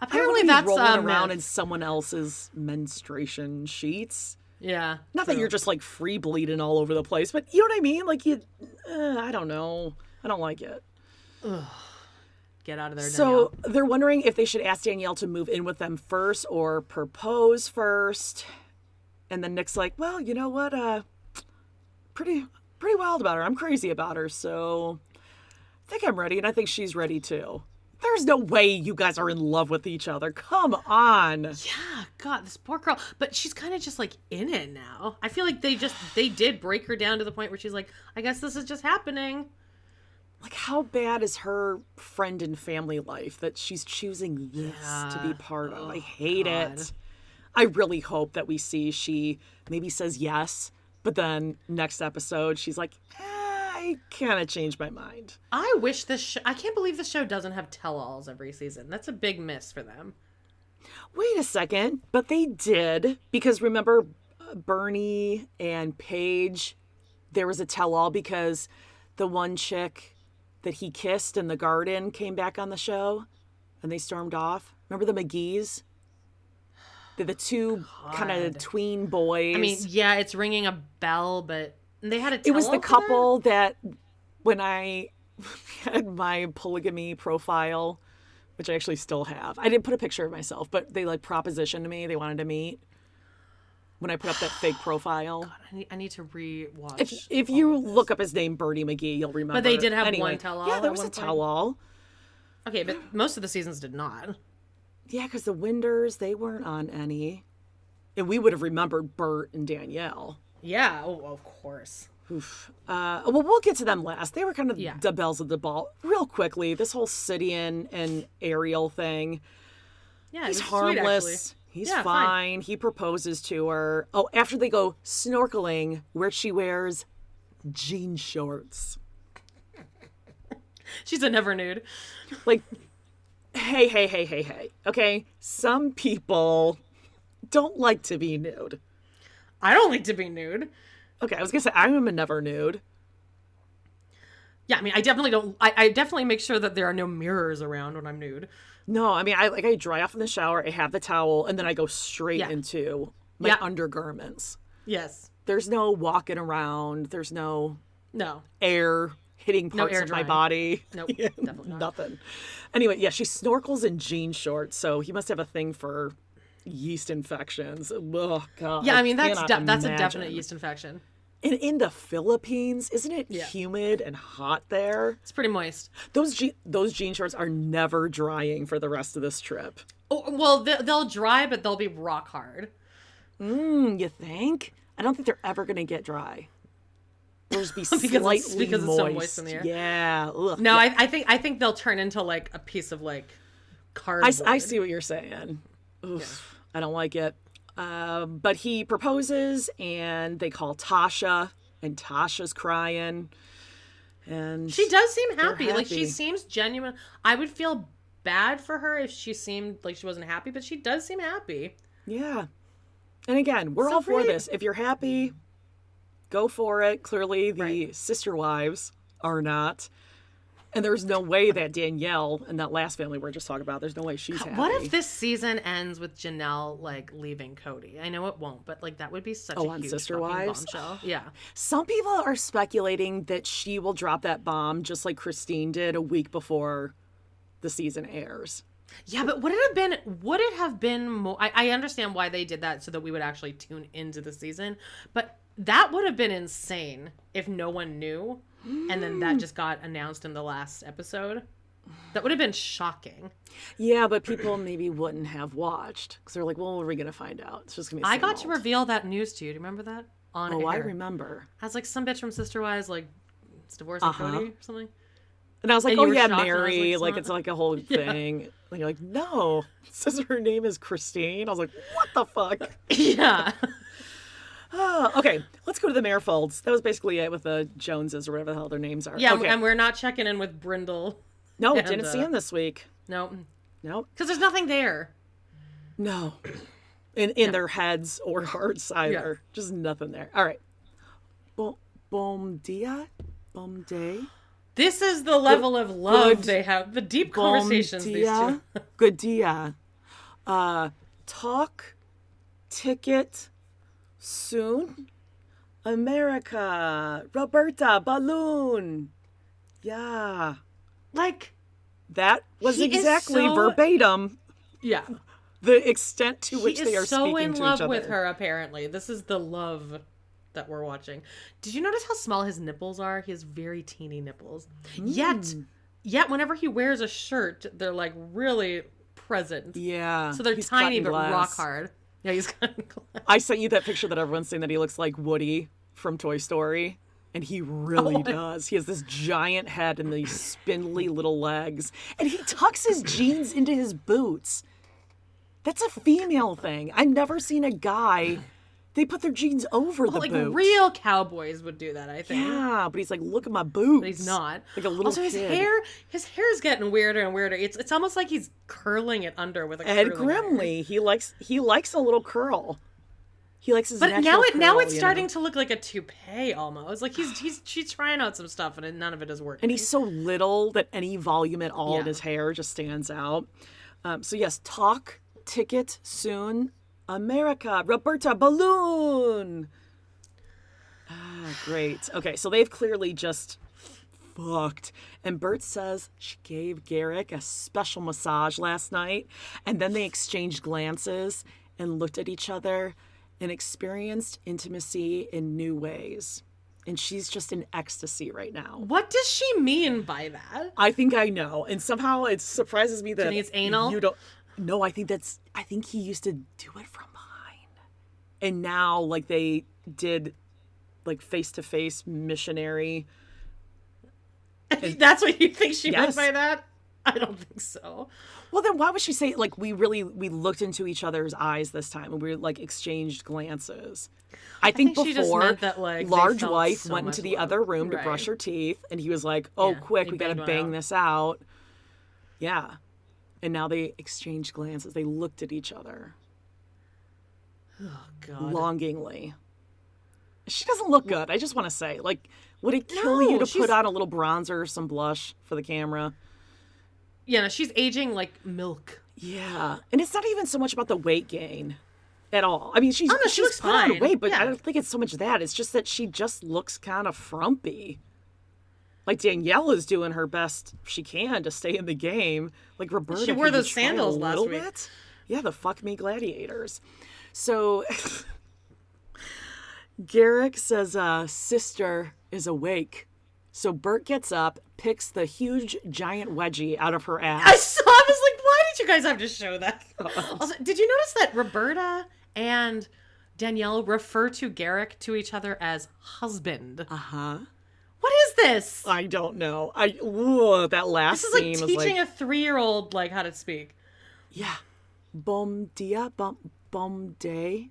Apparently, I that's rolling around in someone else's menstruation sheets. Yeah. Not that you're just like free bleeding all over the place, but you know what I mean? Like I don't know. I don't like it. Ugh. Get out of there, So Danielle. they're wondering if they should ask Danielle to move in with them first or propose first. And then Nick's like, well, you know what? Pretty wild about her. I'm crazy about her. So I think I'm ready. And I think she's ready too. There's no way you guys are in love with each other. Come on. Yeah, God, this poor girl. But she's kind of just like in it now. I feel like they did break her down to the point where she's like, I guess this is just happening. Like, how bad is her friend and family life that she's choosing this to be part of? I hate it. I really hope that we see she maybe says yes, but then next episode she's like, I kind of changed my mind. I wish I can't believe this show doesn't have tell-alls every season. That's a big miss for them. Wait a second, but they did, because remember Bernie and Paige, there was a tell-all because the one chick that he kissed in the garden came back on the show and they stormed off. Remember the McGee's? They're the 2 kind of tween boys. I mean, yeah, it's ringing a bell, but they had a tell-all. It was the couple that when I had my polygamy profile which I actually still have. I didn't put a picture of myself, but they like propositioned me. They wanted to meet when I put up that fake profile. I need to re-watch. If you look up his name, Bertie McGee, you'll remember. But they did have anyway, one tell-all. Yeah, there at was one a point? tell-all. Okay, but most of the seasons did not. Yeah, because the Winders, they weren't on any. And we would have remembered Bert and Danielle. Yeah, of course. Oof. Well, we'll get to them last. They were kind of Yeah. the bells of the ball. Real quickly, this whole Sidian and Ariel thing. Yeah, He's it was sweet, harmless. actually. He's Yeah, fine. He proposes to her. Oh, after they go snorkeling, where she wears jean shorts. She's a never nude. Like, hey. Okay, some people don't like to be nude. I don't like to be nude. Okay, I was gonna say I'm a never nude. Yeah, I mean, I definitely don't. I definitely make sure that there are no mirrors around when I'm nude. No, I mean I dry off in the shower, I have the towel, and then I go straight Yeah. into my Yeah. undergarments. Yes. There's no walking around. There's no No. air hitting parts air of my drying. body. Nope. Definitely not. Nothing. Anyway, yeah, she snorkels in jean shorts, so he must have a thing for yeast infections. Oh God. Yeah, I mean that's cannot that's a imagine. definite yeast infection. And in the Philippines, isn't it Yeah. humid and hot there? It's pretty moist. Those jean shorts are never drying for the rest of this trip. Oh, well, they'll dry, but they'll be rock hard. You think? I don't think they're ever going to get dry. They'll just be Because slightly it's moist. so moist in the air. Yeah. Ugh. No, Yeah. I think they'll turn into like a piece of like cardboard. I see what you're saying. Oof, I don't like it. But he proposes, and they call Tasha, and Tasha's crying. And She does seem happy. They're Like she happy. seems genuine. I would feel bad for her if she seemed like she wasn't happy, but she does seem happy. Yeah. And again, we're So all for great. this. If you're happy, go for it. Clearly, the Right. sister wives are not. And there's no way that Danielle and that last family we're just talking about, there's no way she's happy. What if this season ends with Janelle like leaving Cody? I know it won't, but like that would be such a on huge Sister fucking Wives? bombshell. Yeah. Some people are speculating that she will drop that bomb just like Christine did a week before the season airs. Yeah, but would it have been more I understand why they did that so that we would actually tune into the season, but that would have been insane if no one knew and then that just got announced in the last episode. That would have been shocking. Yeah, but people maybe wouldn't have watched because they're like, well, what are we going to find out? It's just going to be I same got to old. reveal that news to you. Do you remember that? On Oh, I air. remember. I was like, some bitch from Sister Wives, like, is divorcing Cody or something. And I was like, And you oh were yeah, shocked, and I was Mary, like, like it's it's not- like a whole thing. And you're like, no, it says her name is Christine. I was like, what the fuck? Yeah. Okay, let's go to the Merrifields. That was basically it with the Joneses or whatever the hell their names are. Yeah, okay. and we're not checking in with Brindle. No, and, didn't see him this week. No, No, because there's nothing there. no, in their heads or hearts either. Just nothing there. All right, bom dia, bom day. This is the level of love good- they have. The deep Bom conversations these dia, two. good dia. Talk, ticket, soon. America, Roberta, balloon. Yeah. Like, That was He is exactly so- verbatim yeah. the extent to which He they are is so speaking in to love each other. with her, apparently. This is the love that we're watching. Did you notice how small his nipples are? He has very teeny nipples. Yet whenever he wears a shirt, they're like really present. Yeah. So they're he's tiny cutting but glass. rock hard. Yeah, he's got glass. I sent you that picture that everyone's saying that he looks like Woody from Toy Story. And he really does. He has this giant head and these spindly little legs. And he tucks his jeans into his boots. That's a female thing. I've never seen a guy, they put their jeans over the Like boot. real cowboys would do that, I think. Yeah, but he's like, look at my boots. But he's not. Like a little also, kid. his hair is getting weirder and weirder. It's almost like he's curling it under with a Ed curling iron. Grimley, he likes a little curl. He likes his But natural now curl, it's you starting know? to look like a toupee almost. Like she's trying out some stuff and none of it is working. And he's so little that any volume at all in Yeah. his hair just stands out. So yes, talk, ticket, soon, America, Roberta, balloon. Ah, great. Okay, so they've clearly just fucked. And Bert says she gave Garrick a special massage last night. And then they exchanged glances and looked at each other and experienced intimacy in new ways. And she's just in ecstasy right now. What does she mean by that? I think I know. And somehow it surprises me that Do you think it's anal? you don't. No, I think he used to do it from behind. And now, like, they did, like, face-to-face missionary. That's what you think she meant Yes. by that? I don't think so. Well, then why would she say, like, we looked into each other's eyes this time and we, like, exchanged glances? I think she just before, meant that, like, they large felt wife so went much into the love. other room to Right. brush her teeth, and he was like, oh, Yeah, quick, he we gotta banged one bang out. this out. Yeah. And now they exchanged glances. They looked at each other Oh, God. longingly. She doesn't look good, I just want to say. Like, would it kill you No, to she's- put on a little bronzer or some blush for the camera? Yeah, no, she's aging like milk. Yeah. And it's not even so much about the weight gain at all. I mean, she she looks put on fine. weight, but I Yeah. don't think it's so much that. It's just that she just looks kind of frumpy. Like, Danielle is doing her best she can to stay in the game. Like, Roberta, She wore could you those try a sandals last little week. bit? Yeah, the fuck me gladiators. So Garrick says sister is awake. So Bert gets up, picks the huge giant wedgie out of her I ass. saw. I was like, why did you guys have to show that? Also, did you notice that Roberta and Danielle refer to Garrick to each other as husband? Uh-huh. What is this? I don't know. That last This is like scene was teaching like, a 3-year-old like how to speak. yeah, bom dia, bom day,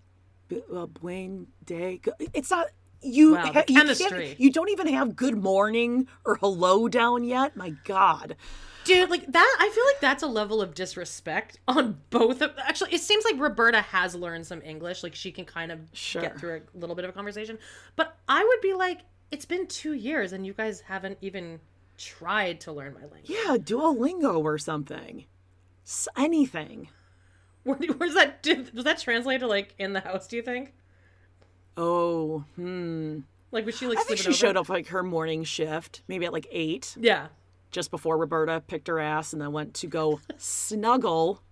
buen day. It's not you. Wow, the you can't- chemistry. You don't even have good morning or hello down yet. My God. Dude, like that, I feel like that's a level of disrespect on both of. Actually, it seems like Roberta has learned some English, like she can kind of Sure. get through a little bit of a conversation. But I would be like, it's been 2 years and you guys haven't even tried to learn my language. Yeah, Duolingo or something. Anything. Where's that? Was that translated like in the house? Do you think? Oh, Like was she like? I think sleeping she over? showed up like her morning shift, maybe at like 8, Yeah. just before Roberta picked her ass and then went to go snuggle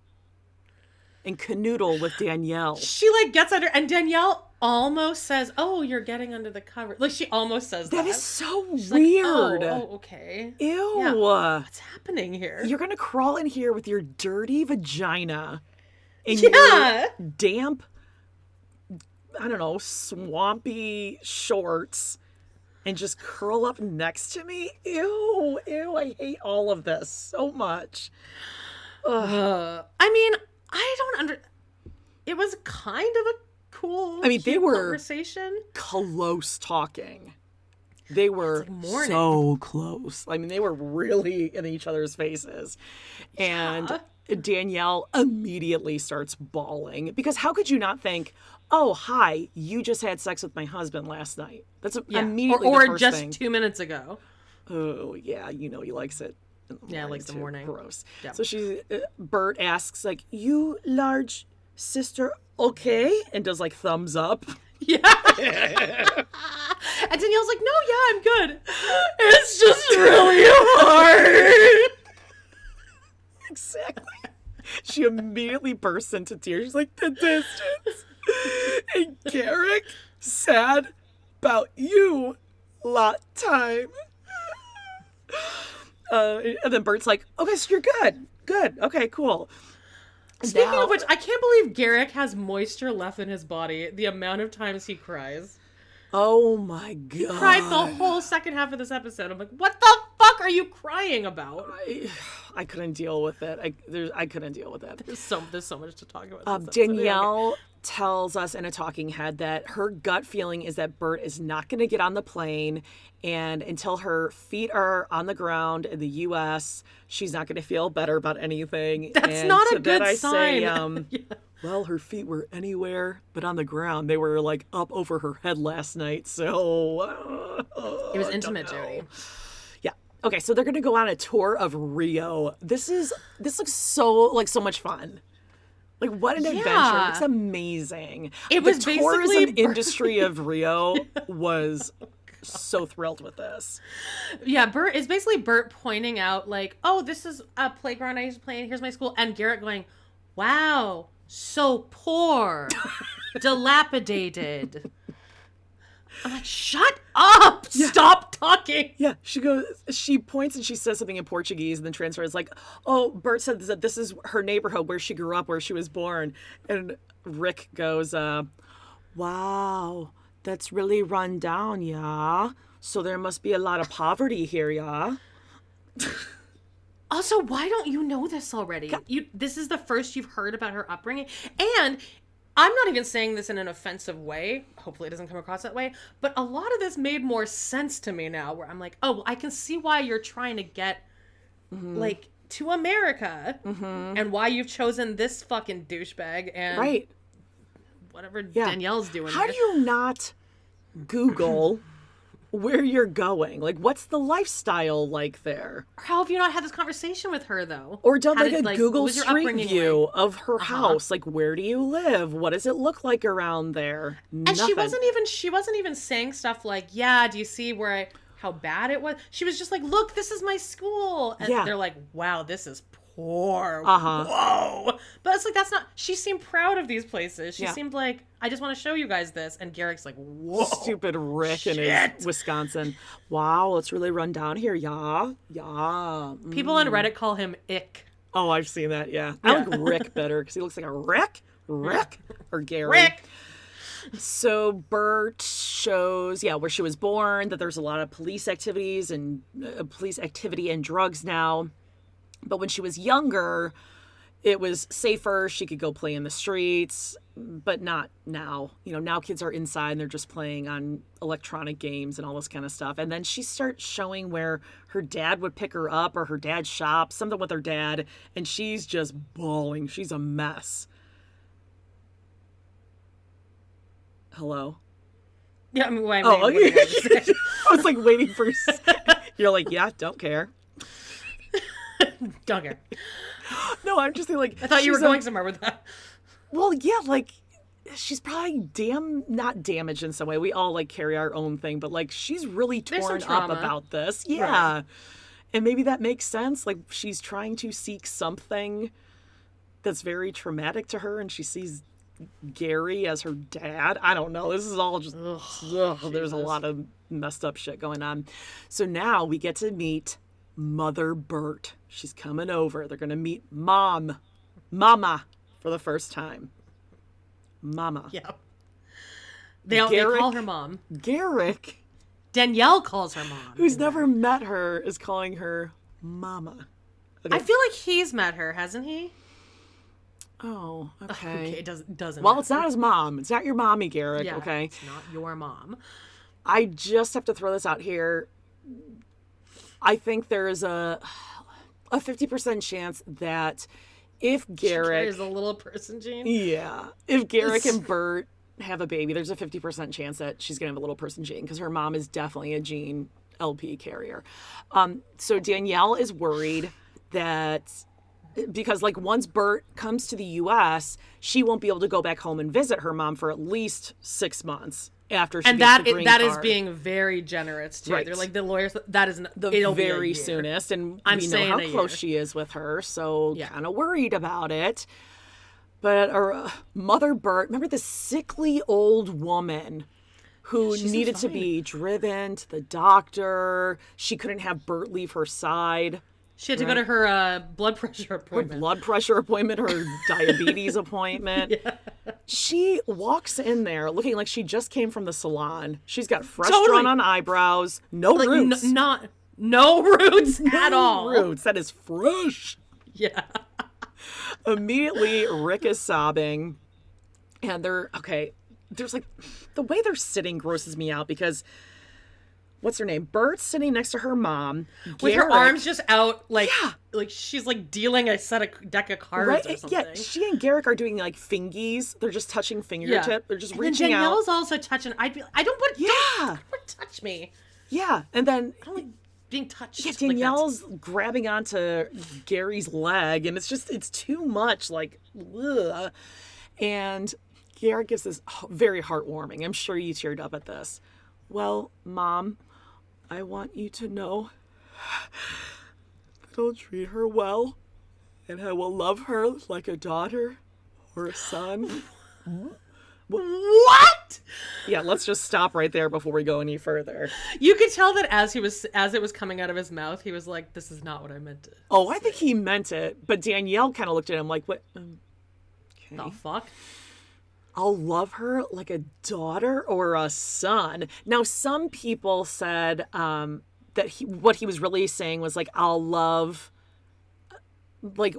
and canoodle with Danielle. She like gets under, and Danielle almost says, "Oh, you're getting under the cover." Like she almost says that. That is so She's like, weird. oh, okay. Ew. Yeah. What's happening here? You're going to crawl in here with your dirty vagina and Yeah. your damp, I don't know, swampy shorts and just curl up next to me? Ew, I hate all of this so much. I mean, I don't It was kind of a cool. I mean, they cute were- conversation. Close talking. They were like morning. so close. I mean, they were really in each other's faces. And Danielle immediately starts bawling because how could you not think, oh, hi, you just had sex with my husband last night? That's immediately or the first just thing. 2 minutes ago. Oh, yeah, you know he likes it. in the Yeah, morning, likes the too. morning. Gross. Yeah. So Bert asks, like, you large sister, okay? And does, like, thumbs up. Yeah. And Danielle's like, no, yeah, I'm good. It's just really hard. Exactly. She immediately bursts into tears. She's like, the distance. And Garrick, sad about you, lot time. And then Bert's like, okay, so you're good. Good. Okay, cool. Speaking Now- of which, I can't believe Garrick has moisture left in his body. The amount of times he cries. Oh my God. Cried the whole second half of this episode. I'm like, what the fuck are you crying about? I couldn't deal with it. I couldn't deal with it. There's so much to talk about. This episode. Danielle tells us in a talking head that her gut feeling is that Bert is not going to get on the plane, and until her feet are on the ground in the U.S., she's not going to feel better about anything. That's and not a to that good I say, sign. Yeah. well, her feet were anywhere but on the ground. They were like up over her head last night, so It was intimate, don't know. Jody. Yeah. Okay, so they're gonna go on a tour of Rio. This looks so much fun. Like, what an adventure. It Yeah. looks amazing. It was the tourism basically- industry of Rio was so thrilled with this. Yeah, Bert is basically Bert pointing out, like, oh, this is a playground I used to play in. Here's my school. And Garrett going, wow, so poor, dilapidated. I'm like, shut up! Yeah. Stop talking! Yeah, she points and she says something in Portuguese, and then translates like, oh, Bert said that this is her neighborhood where she grew up, where she was born. And Rick goes, wow, that's really run down, yeah? So there must be a lot of poverty here, yeah? Also, why don't you know this already? This is the first you've heard about her upbringing. And I'm not even saying this in an offensive way. Hopefully it doesn't come across that way. But a lot of this made more sense to me now, where I'm like, oh, I can see why you're trying to get, like, to America. And why you've chosen this fucking douchebag and Right. whatever Danielle's doing. How do you not Google where you're going? Like, what's the lifestyle like there? How have you not had this conversation with her, though? Or done How like did, a Google what was your Street upbringing View like? of her house? Like, where do you live? What does it look like around there? And she wasn't even saying stuff like, yeah, do you see how bad it was? She was just like, look, this is my school. And they're like, wow, this is poor. Whoa. But it's like, that's not, she seemed proud of these places. She seemed like, I just want to show you guys this. And Garrick's like, whoa. Stupid Rick in his Wisconsin. Wow, it's really run down here. Yeah. Yeah. People on Reddit call him Ick. Oh, I've seen that. Yeah. I like Rick better because he looks like a Rick. Or Gary. Rick. So Bert shows, where she was born, that there's a lot of police activity and drugs now. But when she was younger, it was safer. She could go play in the streets, but not now. You know, now kids are inside and they're just playing on electronic games and all this kind of stuff. And then she starts showing where her dad would pick her up or her dad shops, something with her dad, and she's just bawling. She's a mess. Hello? Yeah, I mean, I was like waiting for... You're like, yeah, don't care. Don't care. No, I'm just like... I thought you were going somewhere with that. Well, yeah, like, she's probably not damaged in some way. We all, like, carry our own thing, but, like, she's really torn up about this. Yeah. Right. And maybe that makes sense. Like, she's trying to seek something that's very traumatic to her, and she sees Gary as her dad. I don't know. This is all just... there's a lot of messed up shit going on. So now we get to meet Mother Bert. She's coming over. They're going to meet Mama, for the first time. Mama. Yep. They call her Mom. Garrick. Danielle calls her Mom. Who's never met her is calling her Mama. Okay. I feel like he's met her, hasn't he? Oh, okay. Okay, it doesn't Well, matter. it's not his mom. It's not your mommy, Garrick, Yeah, okay? It's not your mom. I just have to throw this out here. I think there is a 50% chance that if Garrick... is a little person gene? Yeah. If Garrick and Bert have a baby, there's a 50% chance that she's going to have a little person gene because her mom is definitely a gene LP carrier. So Danielle is worried that... Because, like, once Bert comes to the U.S., she won't be able to go back home and visit her mom for at least 6 months after she gets the green that card. is being very generous, too. Right. They're like, the lawyers, that is the very soonest, and we know how close she is with her, so kind of worried about it. But Mother Bert, remember the sickly old woman who needed to be driven to the doctor? She couldn't have Bert leave her side. She had to go to her blood pressure appointment. Her blood pressure appointment, her diabetes appointment. Yeah. She walks in there looking like she just came from the salon. She's got fresh drawn on eyebrows, no roots. No roots at all. No roots. That is fresh. Yeah. Immediately, Rick is sobbing. And there's like, the way they're sitting grosses me out because... What's her name? Bert's sitting next to her mom. With her arms just out, like she's like dealing a deck of cards or something. Yeah, she and Garrick are doing like fingies. They're just touching fingertip. Yeah. They're just reaching out. Danielle's also touching. Don't touch me. Yeah, and then I don't like being touched. Yeah, Danielle's grabbing onto Gary's leg, and it's too much. Like, ugh. And Garrick gives this very heartwarming. I'm sure you teared up at this. Well, Mom, I want you to know that I'll treat her well, and I will love her like a daughter or a son. What? Yeah, let's just stop right there before we go any further. You could tell that as it was coming out of his mouth, he was like, "This is not what I meant to." Oh, I think he meant it, but Danielle kind of looked at him like, "What? Okay. The fuck? I'll love her like a daughter or a son." Now, some people said that what he was really saying was like, "I'll love, like,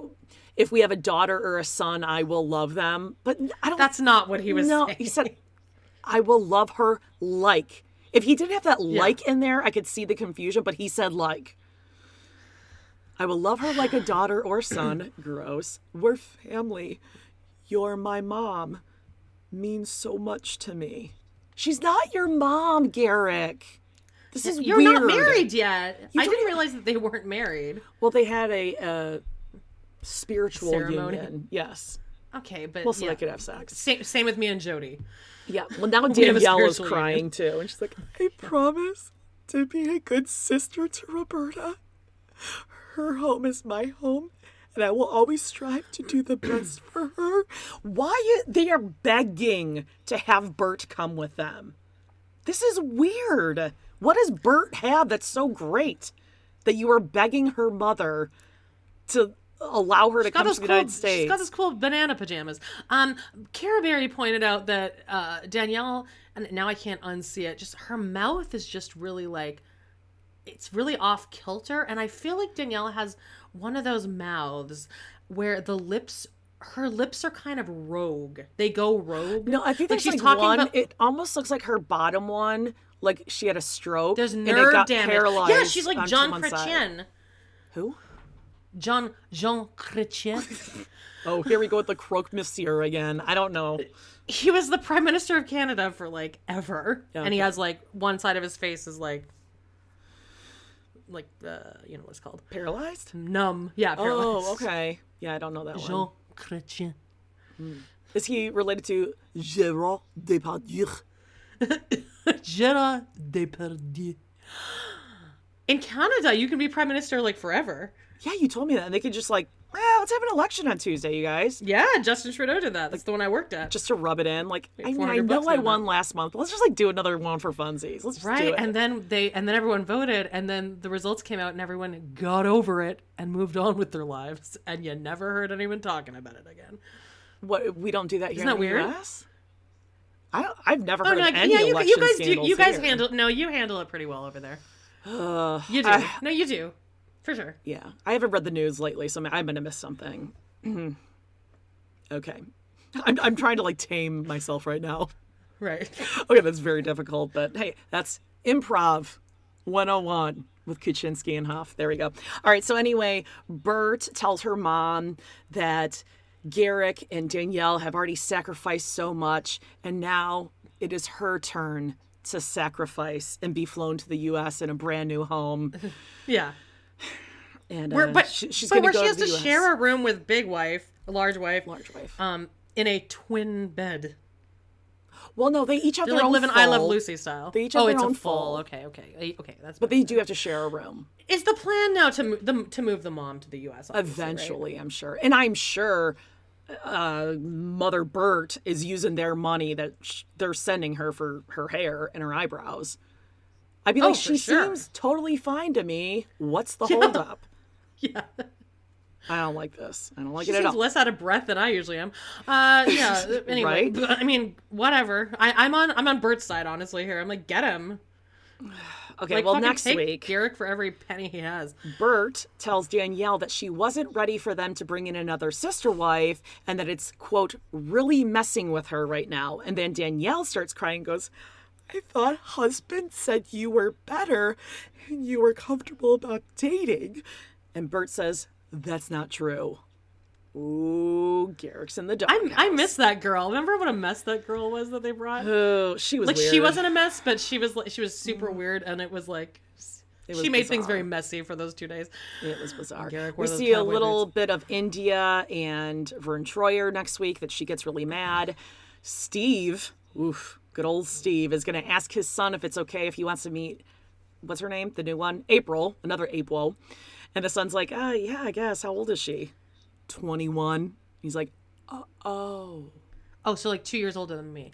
if we have a daughter or a son, I will love them." But I don't. That's not what he was saying. He said, "I will love her like." If he didn't have that like in there, I could see the confusion. But he said like. I will love her like a daughter or son. Gross. We're family. You're my mom. Means so much to me. She's not your mom, Garrick. This is You're weird. not married yet. I don't didn't realize that they weren't married. Well, they had a spiritual Ceremony? union. Yes. Okay, but Well, so they could have sex. Same with me and Jody. Yeah. Well, now have a Danielle is spiritual crying union. too, and she's like, "I promise to be a good sister to Roberta. Her home is my home, and I will always strive to do the best for her." They are begging to have Bert come with them. This is weird. What does Bert have that's so great that you are begging her mother to allow her to come to the United States? She's got those cool banana pajamas. Cara Berry pointed out that Danielle, and now I can't unsee it, just her mouth is just really like, it's really off kilter. And I feel like Danielle has one of those mouths where her lips are kind of rogue. They go rogue. No, I think like there's like one. It almost looks like her bottom one, like she had a stroke. There's and it nerve got damage. paralyzed Yeah, she's like onto John one side. Chrétien. Who? Jean Chrétien. Oh, here we go with the croque monsieur again. I don't know. He was the Prime Minister of Canada for like ever. Yeah, and he okay. has like one side of his face is like you know what it's called? Paralyzed? Numb. Yeah, paralyzed. Oh, okay. Yeah, I don't know that Jean one. Chrétien. Is he related to Gérard Depardieu? Gérard Depardieu. In Canada, you can be Prime Minister like forever. Yeah, you told me that. And they could just like, let's have an election on Tuesday, you guys. Yeah, Justin Trudeau did that. That's the one I worked at. Just to rub it in. Like, I 400 know bucks I on won that. last month, but let's just like do another one for funsies. Let's just do Right, it. and then everyone voted, and then the results came out, and everyone got over it and moved on with their lives, and you never heard anyone talking about it again. What, we don't do that here Isn't that in the weird? US? I've never heard of like, any yeah, election you guys do. scandals You guys here. you handle it pretty well over there. You do. No, you do, for sure. Yeah, I haven't read the news lately, so I'm gonna miss something. Okay, I'm trying to like tame myself right now. Right. Okay, that's very difficult, but hey, that's improv 101 with Kuczynski and Huff. There we go. All right, so anyway, Bert tells her mom that Garrick and Danielle have already sacrificed so much, and now it is her turn to sacrifice and be flown to the U.S. in a brand new home. Yeah. And she's but going where to go she has to to the US. share a room with large wife, in a twin bed. Well, no, they each have They're their like own living full. I Love Lucy style. They each have their it's own a full. full. Okay. That's. But they do have to share a room. Is the plan now to move the mom to the U.S. obviously, Eventually, I'm sure. And I'm sure Mother Bert is using their money that they're sending her for her hair and her eyebrows. I'd be like, for she sure. seems totally fine to me. What's the holdup? Yeah. I don't like this. I don't like She it at seems all. less out of breath than I usually am. Yeah. Anyway, Right? I mean, whatever. I'm on Bert's side, honestly. Here, I'm like, get him. Okay, Like, well, fucking next take week, Garrick for every penny he has. Bert tells Danielle that she wasn't ready for them to bring in another sister wife and that it's, quote, really messing with her right now. And then Danielle starts crying and goes, I thought husband said you were better and you were comfortable about dating. And Bert says, that's not true. Ooh, Garrick's in the dark. I miss that girl. Remember what a mess that girl was that they brought? Oh, she was Like weird. she wasn't a mess, but she was super weird, and it was like It she was made things bizarre. very messy for those 2 days. It was bizarre. Garrick We wore those see a cowboy little boots. bit of India and Vern Troyer next week that she gets really mad. Steve, oof, good old Steve, is going to ask his son if it's okay if he wants to meet, what's her name? The new one? April, another April. And the son's like, yeah, I guess. How old is she? 21. He's like, oh. Oh, so like 2 years older than me.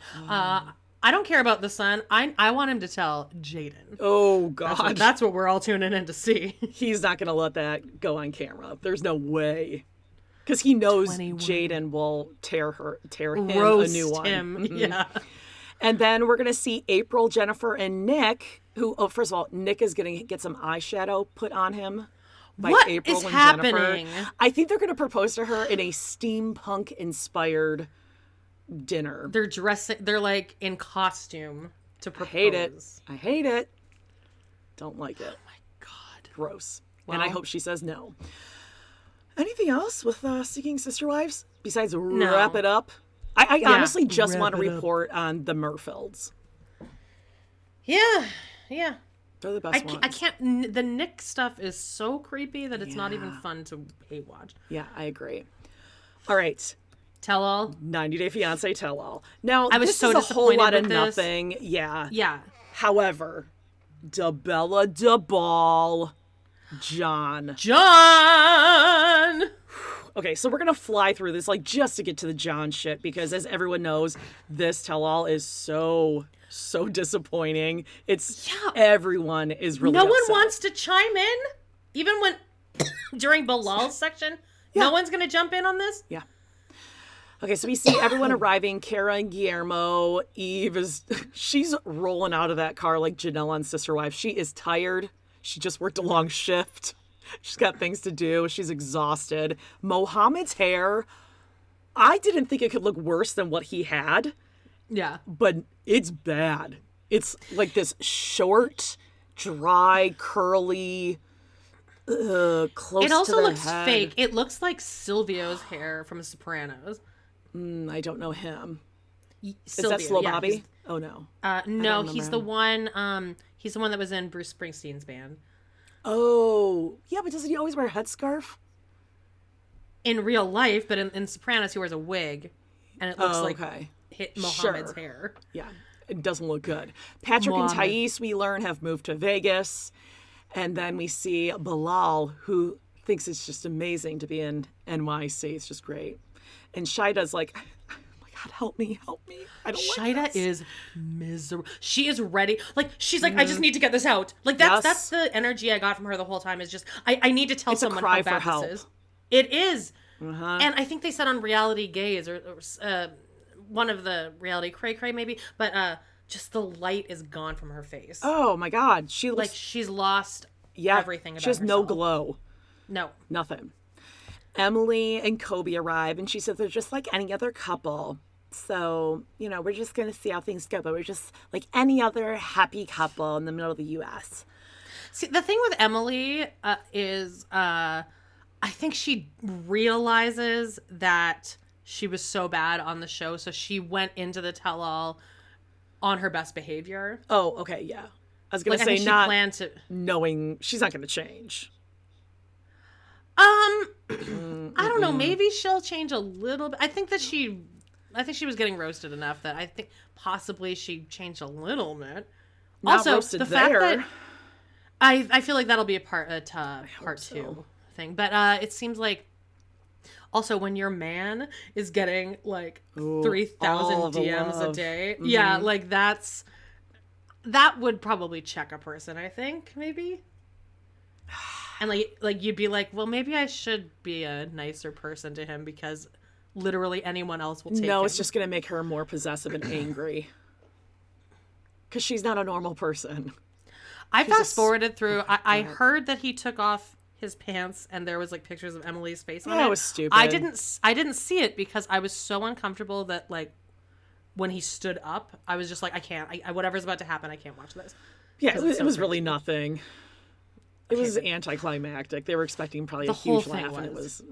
I don't care about the son. I want him to tell Jaden. Oh, God. That's what we're all tuning in to see. He's not going to let that go on camera. There's no way. Because he knows 21. Jaden will tear him Roast a new one. him. Yeah. And then we're going to see April, Jennifer, and Nick, who, first of all, Nick is going to get some eyeshadow put on him by What April is and happening? Jennifer. I think they're going to propose to her in a steampunk-inspired dinner. They're dressing, they're like in costume to propose. I hate it. Don't like it. Oh my God. Gross. Well, and I hope she says no. Anything else with Seeking Sister Wives besides wrap it up? I honestly just want to report on the Merrifields. Yeah. They're the best ones. I can't, the Nick stuff is so creepy that it's not even fun to hate watch. Yeah, I agree. All right. Tell All. 90 Day Fiance Tell All. Now, I was this so is a whole disappointed lot of with this. nothing. Yeah. Yeah. However, DeBella DeBall, John. Okay, so we're going to fly through this, like, just to get to the John shit, because as everyone knows, this tell-all is so disappointing. Everyone is really No one upset. wants to chime in? Even when, during Bilal's section? Yeah. No one's going to jump in on this? Yeah. Okay, so we see everyone arriving. Kara and Guillermo. Eve she's rolling out of that car like Janelle on Sister Wives. She is tired. She just worked a long shift. She's got things to do. She's exhausted. Mohammed's hair, I didn't think it could look worse than what he had, Yeah. but it's bad. It's like this short, dry, curly, close It also to the looks head. fake. It looks like Silvio's hair from Sopranos. I don't know him. Is Silvio, that Slow yeah, Bobby? Oh, no. no, don't he's remember the one. He's the one that was in Bruce Springsteen's band. Oh, yeah, but doesn't he always wear a headscarf? In real life, but in Sopranos, he wears a wig, and it looks like hit Mohammed's hair. Yeah, it doesn't look good. Patrick and Thais, we learn, have moved to Vegas. And then we see Bilal, who thinks it's just amazing to be in NYC. It's just great. And Shida's like, oh my God, help me. I don't like Shida this. is miserable. She is ready. Like, she's like, I just need to get this out. Like, that's the energy I got from her the whole time, is just, I need to tell someone cry how bad for help. this is. It is. And I think they said on Reality Gaze, or one of the reality cray maybe, but just the light is gone from her face. Oh my God. She looks Like, she's lost everything about she has herself. no glow. No. Nothing. Emily and Kobe arrive, and she says they're just like any other couple. So, we're just going to see how things go, but we're just like any other happy couple in the middle of the U.S. See, the thing with Emily is I think she realizes that she was so bad on the show, so she went into the tell-all on her best behavior. Oh, okay, yeah. I was going Like, to I say think not she planned to... knowing she's not going to change. I don't know. Maybe she'll change a little bit. I think she was getting roasted enough that I think possibly she changed a little bit. Not also, roasted the fact there. that I feel like that'll be a part two so. thing. But it seems like also when your man is getting like 3,000 all the DMs a love. day, yeah, like that would probably check a person. I think maybe. And like you'd be like, well, maybe I should be a nicer person to him because literally anyone else will take him. It's just going to make her more possessive and angry. Because she's not a normal person. I fast forwarded through. I heard that he took off his pants and there was like pictures of Emily's face on it. That was stupid. I didn't see it because I was so uncomfortable that like when he stood up, I was just like, I can't. Whatever's about to happen, I can't watch this. Yeah, it was really nothing. It was anticlimactic. They were expecting probably a huge laugh, and it was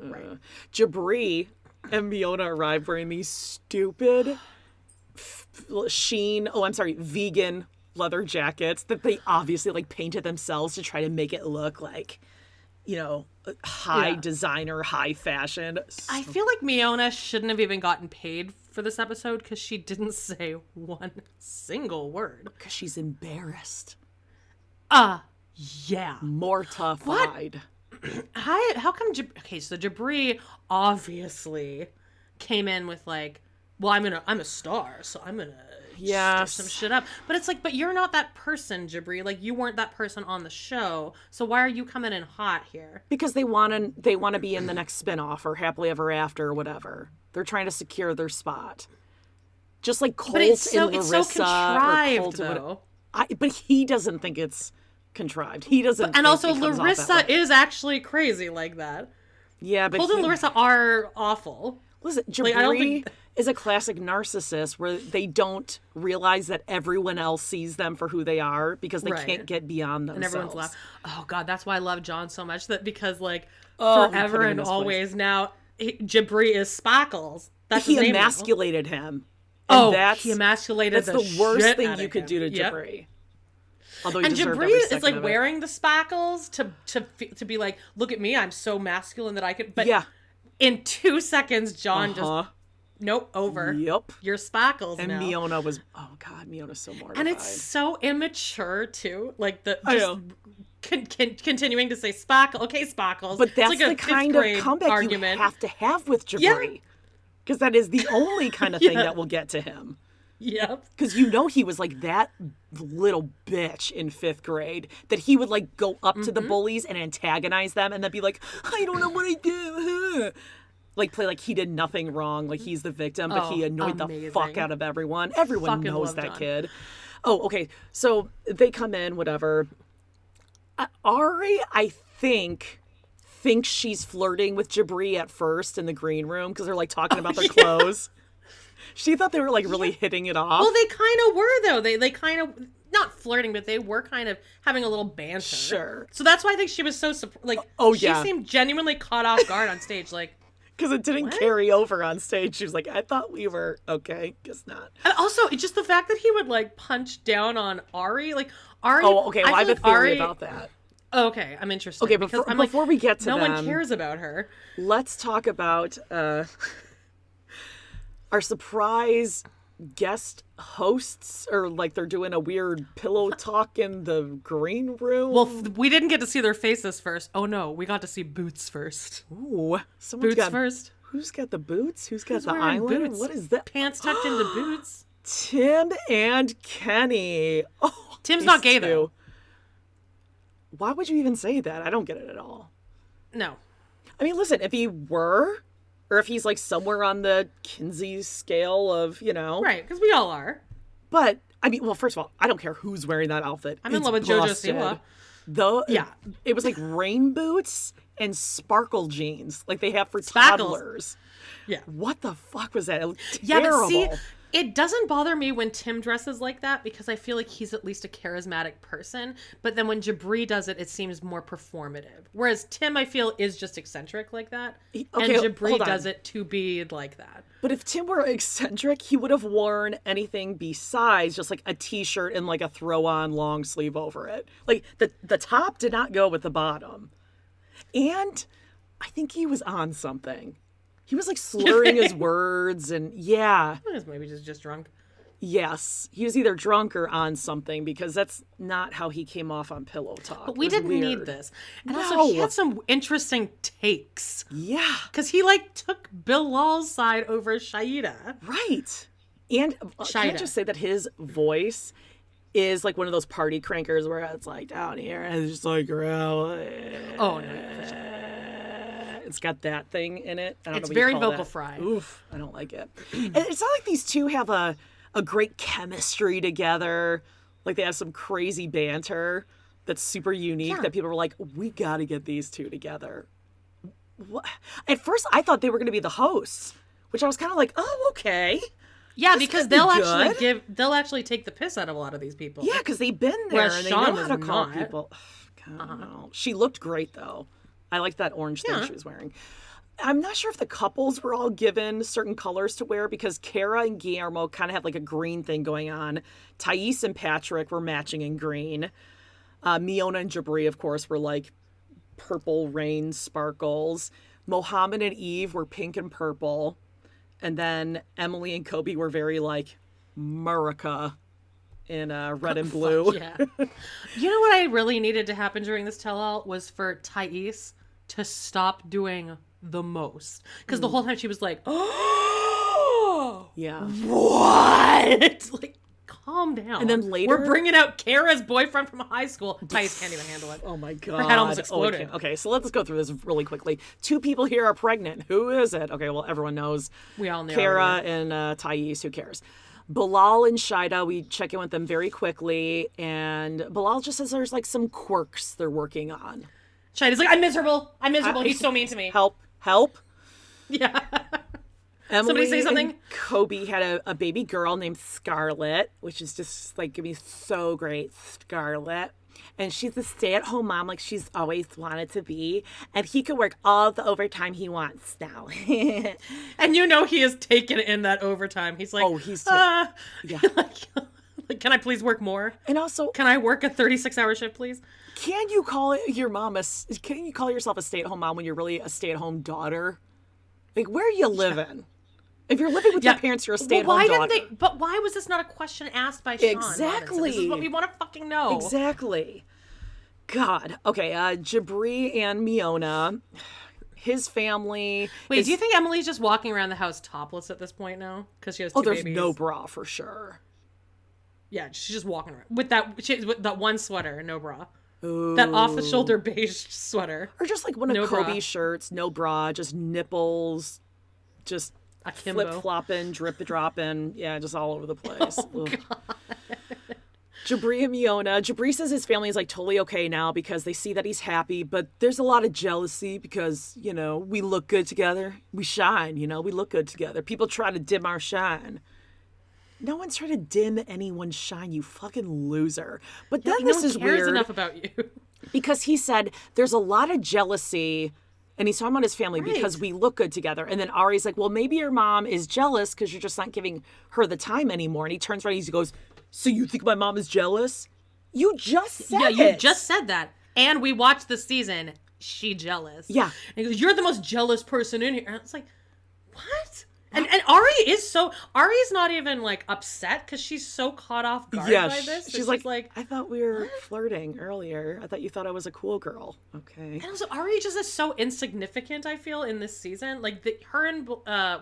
Jibri and Fiona arrived wearing these stupid vegan leather jackets that they obviously like painted themselves to try to make it look like high designer, high fashion. I feel like Miona shouldn't have even gotten paid for this episode because she didn't say one single word. Because she's embarrassed. Yeah. Mortified. How come okay, so Jibri obviously came in with like, well, I'm a star, so I'm gonna stir some shit up. But it's like, but you're not that person, Jibri. Like, you weren't that person on the show. So why are you coming in hot here? Because they want to be in the next spinoff or Happily Ever After or whatever. They're trying to secure their spot. Just like Colt and Larissa. It's so contrived, though. But he doesn't think it's contrived. He doesn't. And also, Larissa is actually crazy like that. Yeah, but Colt and Larissa are awful. Listen, Jibri is a classic narcissist where they don't realize that everyone else sees them for who they are because they can't get beyond themselves. And everyone's laughing. Oh, God, that's why I love John so much. That because, like, forever and always now, Jibri is SPAHKLE. That's his name emasculated him. He emasculated that's the worst thing you could do to Jibri. Although and Jibri is like wearing the SPAHKLEs to be like, look at me, I'm so masculine that I could. But in 2 seconds, John just nope, over. Yep, you're SPAHKLEs and now. Miona was Miona's so mortified, and it's so immature too. Like continuing to say SPAHKLE, okay, SPAHKLEs. But that's like the kind of comeback argument you have to have with Jibri, because that is the only kind of thing that will get to him. Yep. Because he was like that little bitch in 5th grade that he would like go up to the bullies and antagonize them and then be like, I don't know what I did. Like play like he did nothing wrong, like he's the victim, but he annoyed the fuck out of everyone. Everyone knows that kid. Oh, okay. So they come in, whatever. Ari, I think thinks she's flirting with Jibri at first in the green room because they're like talking about their clothes. She thought they were like really hitting it off. Well, they kind of were though. They kind of not flirting, but they were kind of having a little banter. Sure. So that's why I think she was so like. She seemed genuinely caught off guard on stage, like. Because it didn't carry over on stage. She was like, I thought we were okay. Guess not. And also, just the fact that he would like punch down on Ari, like Ari. Oh, okay. Well, I have a theory Ari, about that. Okay, I'm interested. Okay, before we get to no them, one cares about her. Let's talk about our surprise guest hosts, or like they're doing a weird pillow talk in the green room. Well, we didn't get to see their faces first. Oh no, we got to see Boots first. Ooh, Boots first. Who's got the boots? Who's got the eyeliner? Boots? What is that? Pants tucked into boots. Tim and Kenny. Oh, Tim's not gay though. Why would you even say that? I don't get it at all. No. I mean, listen, if he were, or if he's like somewhere on the Kinsey scale of, Right, because we all are. But, I mean, well, first of all, I don't care who's wearing that outfit. I'm in love with JoJo Siwa. Though, it was like rain boots and sparkle jeans, like they have for toddlers. Yeah. What the fuck was that? It looked But terrible. see, it doesn't bother me when Tim dresses like that because I feel like he's at least a charismatic person. But then when Jibri does it, it seems more performative. Whereas Tim, I feel, is just eccentric like that. And Jibri does it to be like that. But if Tim were eccentric, he would have worn anything besides just like a t-shirt and like a throw-on long sleeve over it. Like the top did not go with the bottom. And I think he was on something. He was like slurring his words and Maybe just drunk. Yes. He was either drunk or on something because that's not how he came off on Pillow Talk. But we didn't need this. And also he had some interesting takes. Yeah. Because he like took Bill Law's side over Shaida. Right. And can I just say that his voice is like one of those party crankers where it's like down here and it's just like growling. Oh, no. It's got that thing in it. I don't it's know what very you call vocal that. fry. Oof, I don't like it. And it's not like these two have a great chemistry together. Like they have some crazy banter that's super unique that people were like, we got to get these two together. What? At first, I thought they were going to be the hosts, which I was kind of like, oh, okay. Yeah, because they'll actually take the piss out of a lot of these people. Yeah, because they've been there whereas and they Sean know how to call not. people. God, no. She looked great though. I liked that orange thing she was wearing. I'm not sure if the couples were all given certain colors to wear because Kara and Guillermo kind of had like a green thing going on. Thais and Patrick were matching in green. Miona and Jibri, of course, were like purple rain sparkles. Mohammed and Eve were pink and purple. And then Emily and Kobe were very like Murica in red and blue. Yeah. You know what I really needed to happen during this tell-all was for Thais to stop doing the most. Because the whole time she was like, oh, Yeah. what? Like, calm down. And then later- we're bringing out Kara's boyfriend from high school. Thais can't even handle it. Oh my God. Her head almost exploded. Okay, so let's go through this really quickly. 2 people here are pregnant. Who is it? Okay, well, everyone knows. We all know. Kara and Thais. Who cares? Bilal and Shida, we check in with them very quickly. And Bilal just says there's like some quirks they're working on. Shida's like, I'm miserable. He's so mean to me. Help. Yeah. Emily Somebody say something? and Kobe had a baby girl named Scarlett, which is just like, gonna be so great. Scarlett. And she's a stay-at-home mom like she's always wanted to be. And he could work all the overtime he wants now. And you know he has taken in that overtime. He's like, yeah. like, can I please work more? And also, Can I work a 36-hour shift, please? can you call your mom can you call yourself a stay-at-home mom when you're really a stay-at-home daughter? Like, where are you living? If you're living with your parents, you're a stay-at-home daughter. But why was this not a question asked by Sean Exactly. Robinson? This is what we want to fucking know. Exactly. God. Okay, Jibri and Miona, his family. Wait, do you think Emily's just walking around the house topless at this point now? Because she has two there's babies. no bra for sure. Yeah, she's just walking around with that one sweater, no bra. Ooh. That off-the-shoulder beige sweater. Or just like one of Kobe's shirts, no bra, just nipples, just flip-flopping, drip-dropping. Yeah, just all over the place. Oh, God. Jibri and Miona. Jibri says his family is like totally okay now because they see that he's happy, but there's a lot of jealousy because, you know, we look good together. We shine, you know, we look good together. People try to dim our shine. No one's trying to dim anyone's shine, you fucking loser. But then this is weird. No one cares enough about you. Because he said there's a lot of jealousy, and he's talking about his family because we look good together. And then Ari's like, well, maybe your mom is jealous because you're just not giving her the time anymore. And he turns around and he goes, so you think my mom is jealous? You just said it. Yeah, you just said that. And we watched the season. She jealous. Yeah. And he goes, you're the most jealous person in here. And it's like, what? And Ari's not even like upset because she's so caught off guard by this. She's like, I thought we were flirting earlier. I thought you thought I was a cool girl. Okay. And also, Ari just is so insignificant, I feel, in this season. Like, her and,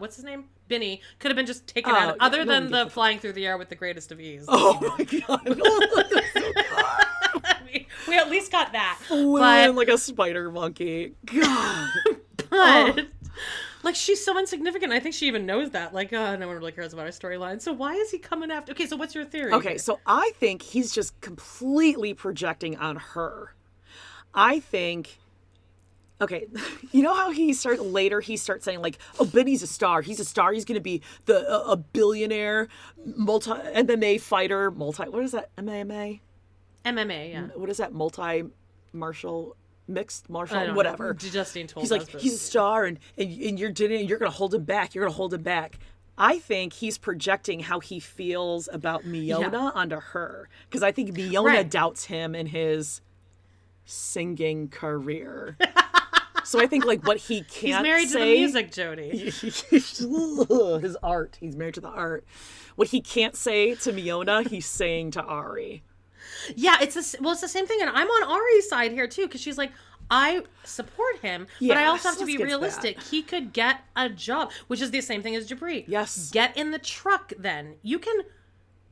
what's his name? Binny could have been just taken out, other than the flying through the air with the greatest of ease. Oh my God. We at least got that. But like a spider monkey. God. But... like, she's so insignificant. I think she even knows that. Like, no one really cares about our storyline. So why is he coming after... Okay, so what's your theory? Okay, so I think he's just completely projecting on her. I think... Okay, you know how he starts saying, like, oh, Benny's a star. He's a star. He's going to be a billionaire, MMA fighter, what is that? MMA? MMA, yeah. What is that? Mixed martial, whatever. Justine told us. He's like, he's a star, and you're going to hold him back. You're going to hold him back. I think he's projecting how he feels about Miona onto her. Because I think Miona doubts him in his singing career. So I think, like, what he can't say... He's married to the music, Jody. His art. He's married to the art. What he can't say to Miona, he's saying to Ari. Yeah, it's the same thing, and I'm on Ari's side here too, because she's like, I support him, but I also have to be realistic. He could get a job, which is the same thing as Jibri. Yes. Get in the truck then. You can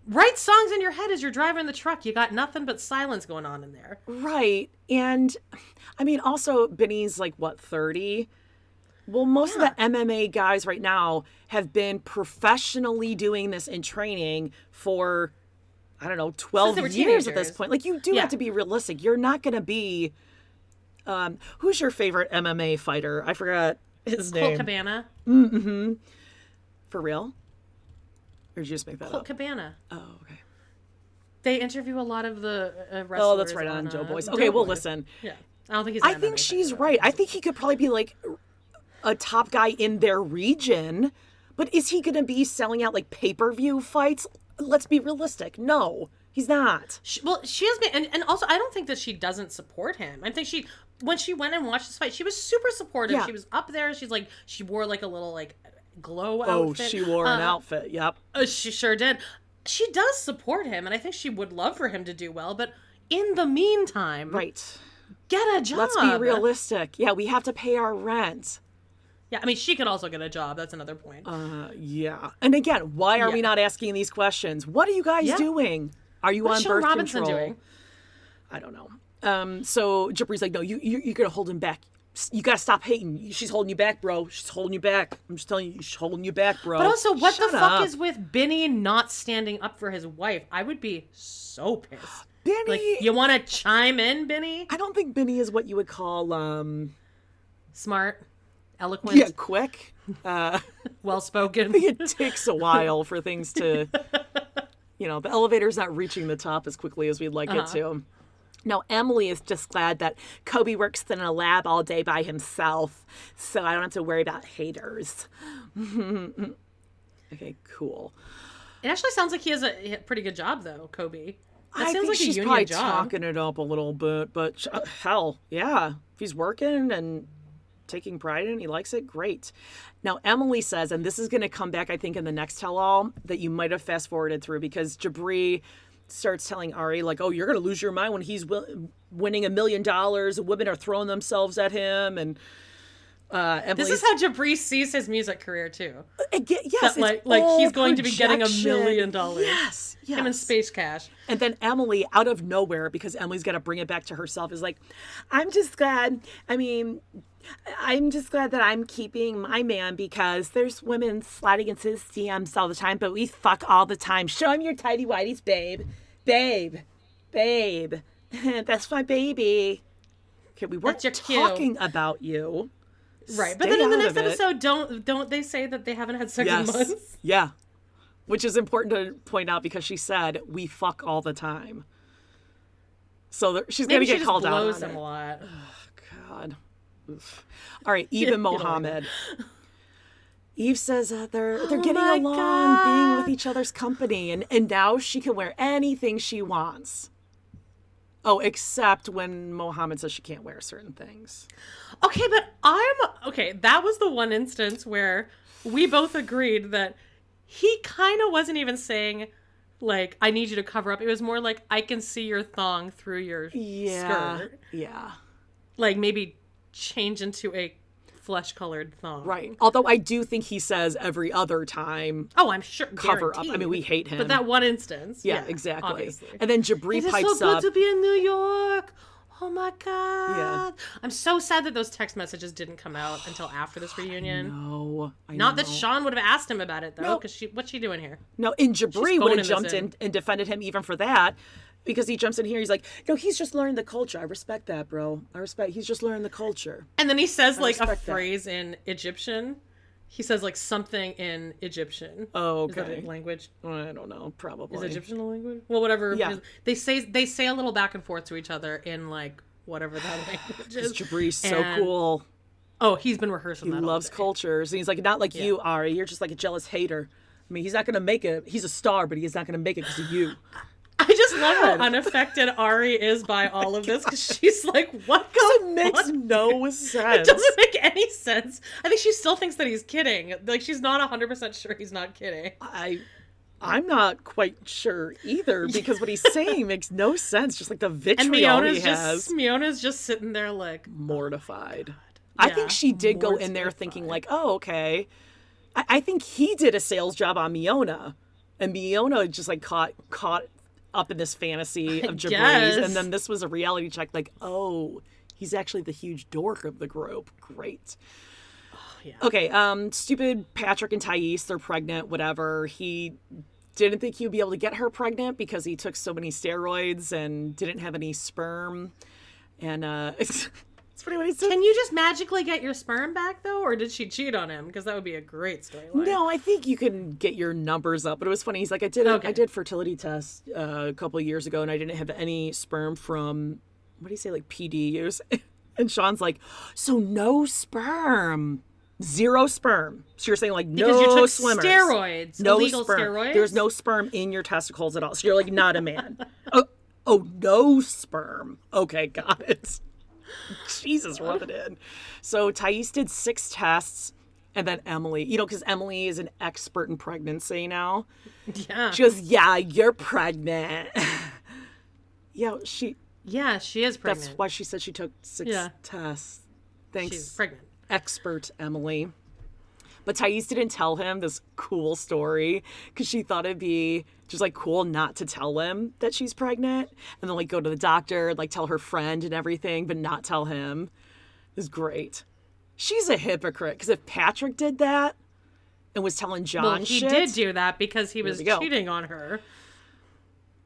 write songs in your head as you're driving the truck. You got nothing but silence going on in there. Right. And, I mean, also, Benny's like, what, 30? Well, most of the MMA guys right now have been professionally doing this in training for... I don't know, 12 years at this point. Like, you do have to be realistic. You're not going to be... who's your favorite MMA fighter? I forgot his name. Colt Cabana. Mm-hmm. For real? Or did you just make that Colt up? Cabana. Oh, okay. They interview a lot of the wrestlers. Oh, that's right, on Joe Boys. Okay, well, listen. Yeah. I don't think he's I think she's right. I think he could probably be, like, a top guy in their region. But is he going to be selling out, like, pay-per-view fights? Let's be realistic. No, He's not. She has been, and also I don't think that she doesn't support him. I think when she went and watched this fight, she was super supportive. Yeah. She was up there. She wore like a little like glow Oh, outfit. she wore an outfit. Yep. She sure did. She does support him, and I think she would love for him to do well. But in the meantime, Right. get a job. Let's be realistic. Yeah, we have to pay our rent. Yeah, I mean, she could also get a job. That's another point. Yeah. And again, why are we not asking these questions? What are you guys doing? Are you What's on Sean birth Robinson control? doing? I don't know. So Jibri's like, no, you're gonna hold him back. You gotta stop hating. She's holding you back, bro. She's holding you back. I'm just telling you, she's holding you back, bro. But also, what Shut the fuck up. is with Benny not standing up for his wife? I would be so pissed. Benny? Like, you want to chime in, Benny? I don't think Benny is what you would call Smart, eloquent, yeah, quick. well spoken. It takes a while for things to, the elevator's not reaching the top as quickly as we'd like it to. Now, Emily is just glad that Kobe works in a lab all day by himself, so I don't have to worry about haters. Okay, cool. It actually sounds like he has a pretty good job, though, Kobe. That I sounds think like she's a probably union job. talking it up a little bit, but hell, yeah. If he's working and taking pride in it, he likes it, great. Now, Emily says, and this is going to come back, I think, in the next tell-all, that you might have fast-forwarded through, because Jibri starts telling Ari, like, oh, you're going to lose your mind when he's winning $1 million. Women are throwing themselves at him, and This is how Jibri sees his music career, too. Yes, That, it's like all he's going to be getting $1 projection. million. Yes. Him and Space Cash. And then Emily, out of nowhere, because Emily's got to bring it back to herself, is like, I'm just glad that I'm keeping my man, because there's women sliding into his DMs all the time, but we fuck all the time. Show him your tidy whities, babe. Babe. That's my baby. Okay, we weren't That's your talking about you. Right. But Stay then in the out next of it. episode, don't they say that they haven't had sex in months? Yeah. Which is important to point out, because she said, we fuck all the time. So she's going to get called out on blows him it. a lot. God. Oof. All right, Eve and Mohammed. Eve says they're getting along, being with each other's company, and now she can wear anything she wants. Oh, except when Mohammed says she can't wear certain things. Okay, but that was the one instance where we both agreed that he kind of wasn't even saying, like, I need you to cover up. It was more like, I can see your thong through your skirt. Yeah. Like, maybe change into a flesh-colored thong. Right. Although I do think he says every other time, Oh, I'm sure. cover up. guaranteed. I mean, we hate him. But that one instance. Yeah, exactly. Obviously. And then Jibri It is pipes so good up. to be in New York. Oh my God. Yeah. I'm so sad that those text messages didn't come out until after this reunion. No, Not that Sean would have asked him about it, though, No. because what's she doing here? No, and Jibri would phoning have this jumped in. in and defended him even for that, because he jumps in here. He's like, no, he's just learning the culture. I respect that, bro. He's just learning the culture. And then he says, like, a respect that. phrase in Egyptian. He says, like, something in Egyptian. Oh, Is that okay. a language? I don't know. Probably. Is Egyptian a language? Well, whatever. Yeah. They say a little back and forth to each other in, like, whatever that language is. Jibri's so And- cool. Oh, he's been rehearsing He that all loves day. cultures. And he's like, not like you, Ari. You're just like a jealous hater. I mean, he's not going to make it. He's a star, but he's not going to make it because of you. I just love how unaffected Ari is by all of this, because she's like, what the It makes fuck? no It sense. doesn't make any sense. I think she still thinks that he's kidding. Like, she's not 100% sure he's not kidding. I'm not quite sure either, because what he's saying makes no sense. Just like the And vitriol he has. Miona's just sitting there like, Mortified. I Yeah, think she did go in there thinking like, oh, okay. I think he did a sales job on Miona, and Miona just like caught up in this fantasy of Jibri's, guess. and then this was a reality check. Like, oh, he's actually the huge dork of the group. Great. yeah. Okay, stupid Patrick and Thais, they're pregnant, whatever. He didn't think he would be able to get her pregnant because he took so many steroids and didn't have any sperm. And it's funny what he said. Can you just magically get your sperm back, though? Or did she cheat on him? Because that would be a great storyline. No, I think you can get your numbers up. But it was funny. He's like, I did fertility tests a couple of years ago, and I didn't have any sperm from, what do you say, like PD use? And Sean's like, so no sperm. 0 sperm. So you're saying like no Because you took swimmers. steroids, No illegal sperm. steroids. There's no sperm in your testicles at all. So you're like not a man. Oh, no sperm. Okay, got it. Jesus, rub it in. So Thais did 6 tests, and then Emily, because Emily is an expert in pregnancy now. Yeah. She goes, yeah, you're pregnant. She is pregnant. That's why she said she took 6 tests. Thanks. She's pregnant. Expert Emily. But Thais didn't tell him this cool story because she thought it'd be just like cool not to tell him that she's pregnant and then like go to the doctor, like tell her friend and everything, but not tell him. It was great. She's a hypocrite because if Patrick did that and was telling John he shit, did do that because he was we go. cheating on her.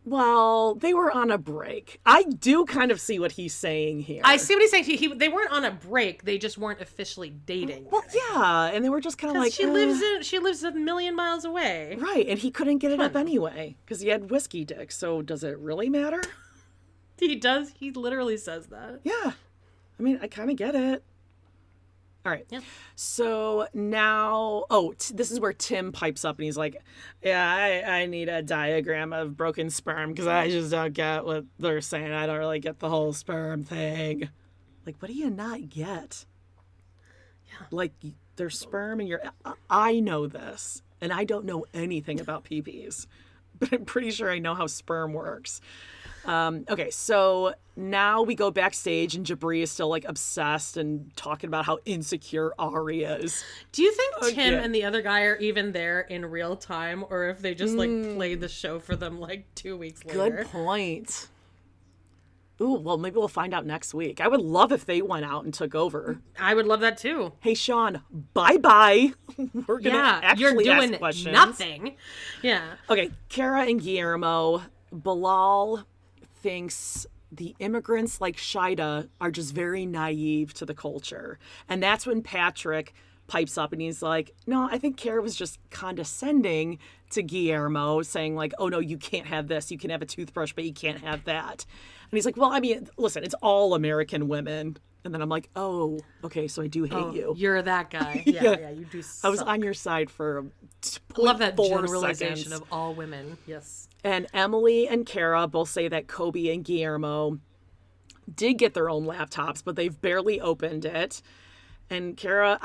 Well, they were on a break. I do kind of see what he's saying here. I see what he's saying. They weren't on a break. They just weren't officially dating. Well, yeah, and they were just kind of like she lives a million miles away. Right, and he couldn't get it up anyway because he had whiskey dick. So does it really matter? He does. He literally says that. Yeah, I mean, I kind of get it. All right. Yeah. So now, this is where Tim pipes up and he's like, yeah, I need a diagram of broken sperm because I just don't get what they're saying. I don't really get the whole sperm thing. Like, what do you not get? Yeah. Like, there's sperm in your... I know this, and I don't know anything about PPs, but I'm pretty sure I know how sperm works. Okay, so now we go backstage and Jibri is still like obsessed and talking about how insecure Ari is. Do you think Tim and the other guy are even there in real time or if they just like played the show for them like 2 weeks later? Good point. Ooh, well, maybe we'll find out next week. I would love if they went out and took over. I would love that too. Hey, Sean, bye-bye. We're going to actually you're doing ask questions. nothing. Yeah. Okay, Kara and Guillermo. Bilal thinks the immigrants like Shida are just very naive to the culture. And that's when Patrick pipes up and he's like, no, I think Kara was just condescending to Guillermo, saying like, oh no, you can't have this. You can have a toothbrush, but you can't have that. And he's like, well, I mean, listen, it's all American women. And then I'm like, oh, okay, so I do hate you. You're that guy. Yeah, you do suck. I was on your side for love that 0.4 generalization seconds. of all women. Yes. And Emily and Kara both say that Kobe and Guillermo did get their own laptops, but they've barely opened it. And Kara,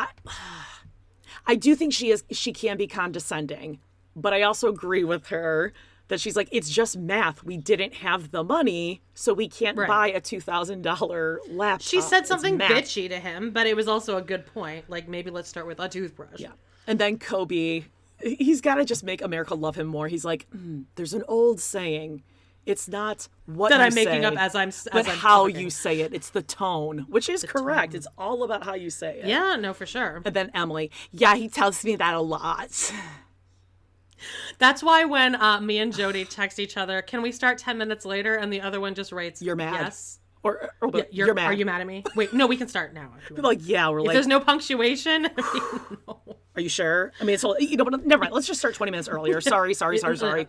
I do think she can be condescending, but I also agree with her that she's like, it's just math. We didn't have the money, so we can't buy a $2,000 laptop. She said something It's math. bitchy to him, but it was also a good point. Like, maybe let's start with a toothbrush. Yeah. And then Kobe, he's got to just make America love him more. He's like, there's an old saying. It's not what That you I'm making say, up as I'm how talking. you say it. It's the tone, which is correct. It's all about how you say it. Yeah, no, for sure. And then Emily, yeah, he tells me that a lot. That's why when me and Jody text each other, can we start 10 minutes later? And the other one just writes, You're mad. Yes. Or Yeah, you're mad. Are you mad at me? Wait, no, we can start now. If you want. Like, yeah, we're If like, there's no punctuation, no. are you sure? I mean, it's all, but never mind. Let's just start 20 minutes earlier. Sorry. So sorry.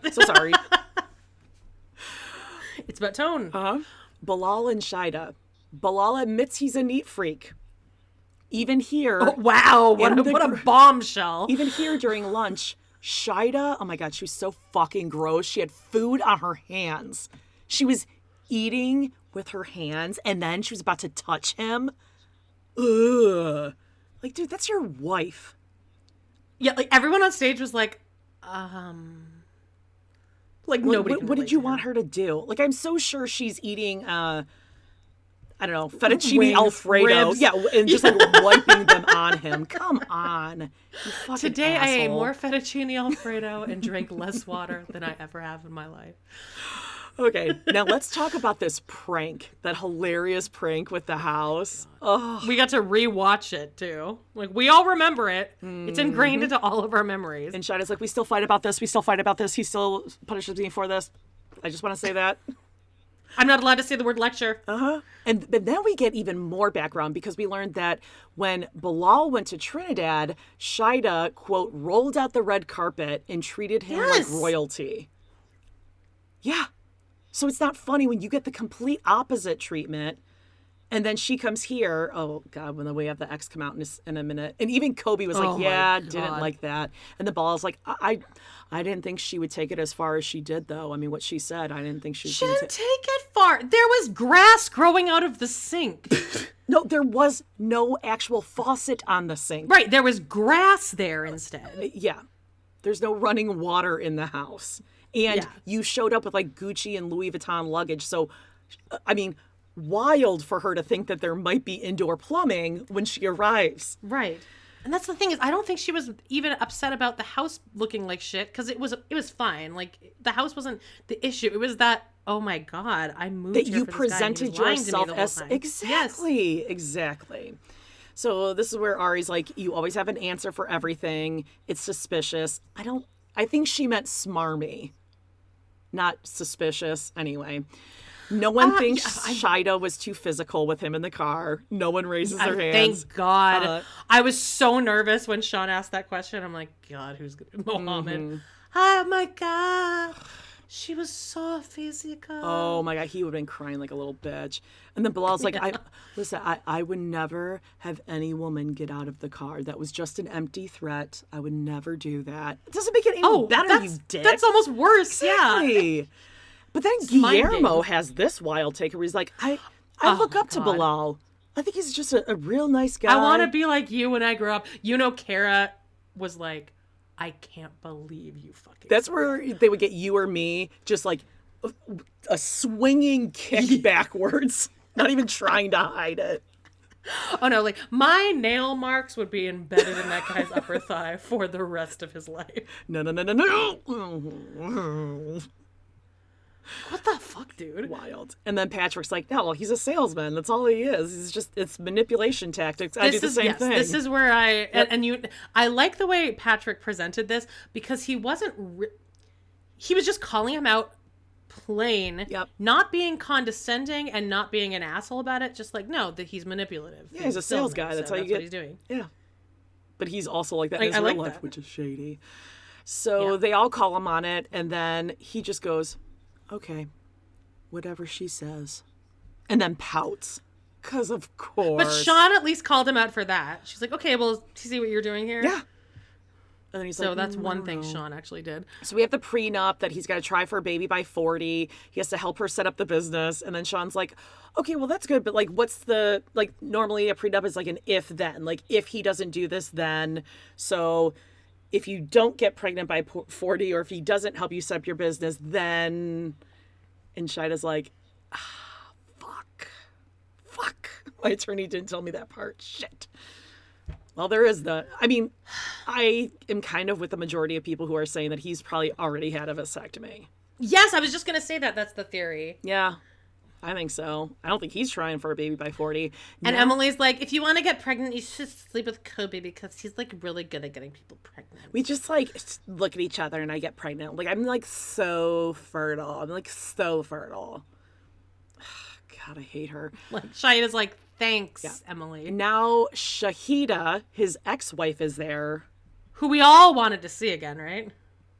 It's about tone. Bilal and Shida. Bilal admits he's a neat freak. Even here. Oh, wow, what a bombshell. Even here during lunch, Shida, oh my God, she was so fucking gross. She had food on her hands. She was eating with her hands, and then she was about to touch him. Ugh. Like, dude, that's your wife. Yeah, like everyone on stage was like nobody. What did you want her to do? Like, I'm so sure she's eating, I don't know, fettuccine Wings, Alfredo. ribs. Yeah, and just like wiping them on him. Come on. You fucking Today I ate asshole. more fettuccine Alfredo and drank less water than I ever have in my life. Okay, now let's talk about this prank, that hilarious prank with the house. Oh, We got to rewatch it too. Like we all remember it. It's ingrained into all of our memories. and Shida's like, we still fight about this. He still punishes me for this. I just want to say that. I'm not allowed to say the word lecture. But then we get even more background because we learned that when Bilal went to Trinidad, Shida, quote, rolled out the red carpet and treated him Yes. like royalty. Yeah. So it's not funny when you get the complete opposite treatment And then she comes here. Oh, God, when we have the ex come out in a minute. And even Kobe was like, Oh, my yeah, God. didn't like that. And the ball's like, I didn't think she would take it as far as she did, though. I mean, what she said, I didn't think she was She going didn't take it far. There was grass growing out of the sink. No, there was no actual faucet on the sink. Right, there was grass there instead. Yeah. There's no running water in the house. And Yeah. you showed up with like Gucci and Louis Vuitton luggage. So, I mean, wild for her to think that there might be indoor plumbing when she arrives. Right. And that's the thing is, I don't think she was even upset about the house looking like shit because it was fine. Like the house wasn't the issue. It was that, oh my God, I moved That here you for this guy and he presented was lying to me yourself the whole as time. exactly, Yes. exactly. So this is where Ari's like, you always have an answer for everything. It's suspicious. I think she meant smarmy, not suspicious. Anyway, no one thinks Shida was too physical with him in the car. No one raises their hands. Thank God. I was so nervous when Sean asked that question. I'm like, God, who's Mohammed? Oh my God. She was so physical. Oh my God, he would have been crying like a little bitch. And then Bilal's like, I would never have any woman get out of the car. That was just an empty threat. I would never do that. It doesn't make it any better, you dick. That's almost worse. Yeah. Exactly. But then Guillermo has this wild take where he's like, I look up to Bilal. I think he's just a real nice guy. I want to be like you when I grow up. You know, Kara was like, I can't believe you fucking. That's where they would get you or me, just like a swinging kick backwards, not even trying to hide it. Oh no, like my nail marks would be embedded in that guy's upper thigh for the rest of his life. No. What the fuck, dude? Wild. And then Patrick's like, no, well, he's a salesman. That's all he is. It's manipulation tactics. I do the same thing. This is where I like the way Patrick presented this because he wasn't, he was just calling him out plain, not being condescending and not being an asshole about it. Just like, no, that he's manipulative. Yeah, he's a sales guy. That's how you get. What he's doing. Yeah. But he's also like that in his I real like life, that. which is shady. So they all call him on it, and then he just goes, okay, whatever she says. And then pouts. Because of course. But Sean at least called him out for that. She's like, okay, well, see what you're doing here? Yeah. And then he's So like, that's one no. thing Sean actually did. So we have the prenup that he's got to try for a baby by 40. He has to help her set up the business. And then Sean's like, okay, well, that's good. But like, what's the, like, normally a prenup is like an if then. Like, if he doesn't do this, then. So if you don't get pregnant by 40 or if he doesn't help you set up your business, then. And Shida's like, fuck. My attorney didn't tell me that part. Shit. Well, there is I mean, I am kind of with the majority of people who are saying that he's probably already had a vasectomy. Yes, I was just going to say that. That's the theory. Yeah, I think so. I don't think he's trying for a baby by 40. And Emily's like, if you want to get pregnant, you should sleep with Kobe because he's like really good at getting people pregnant. We just like look at each other and I get pregnant. Like, I'm like so fertile. I'm like so fertile. God, I hate her. Like, Shida's like, thanks, Emily. Now Shahida, his ex-wife, is there. Who we all wanted to see again, right?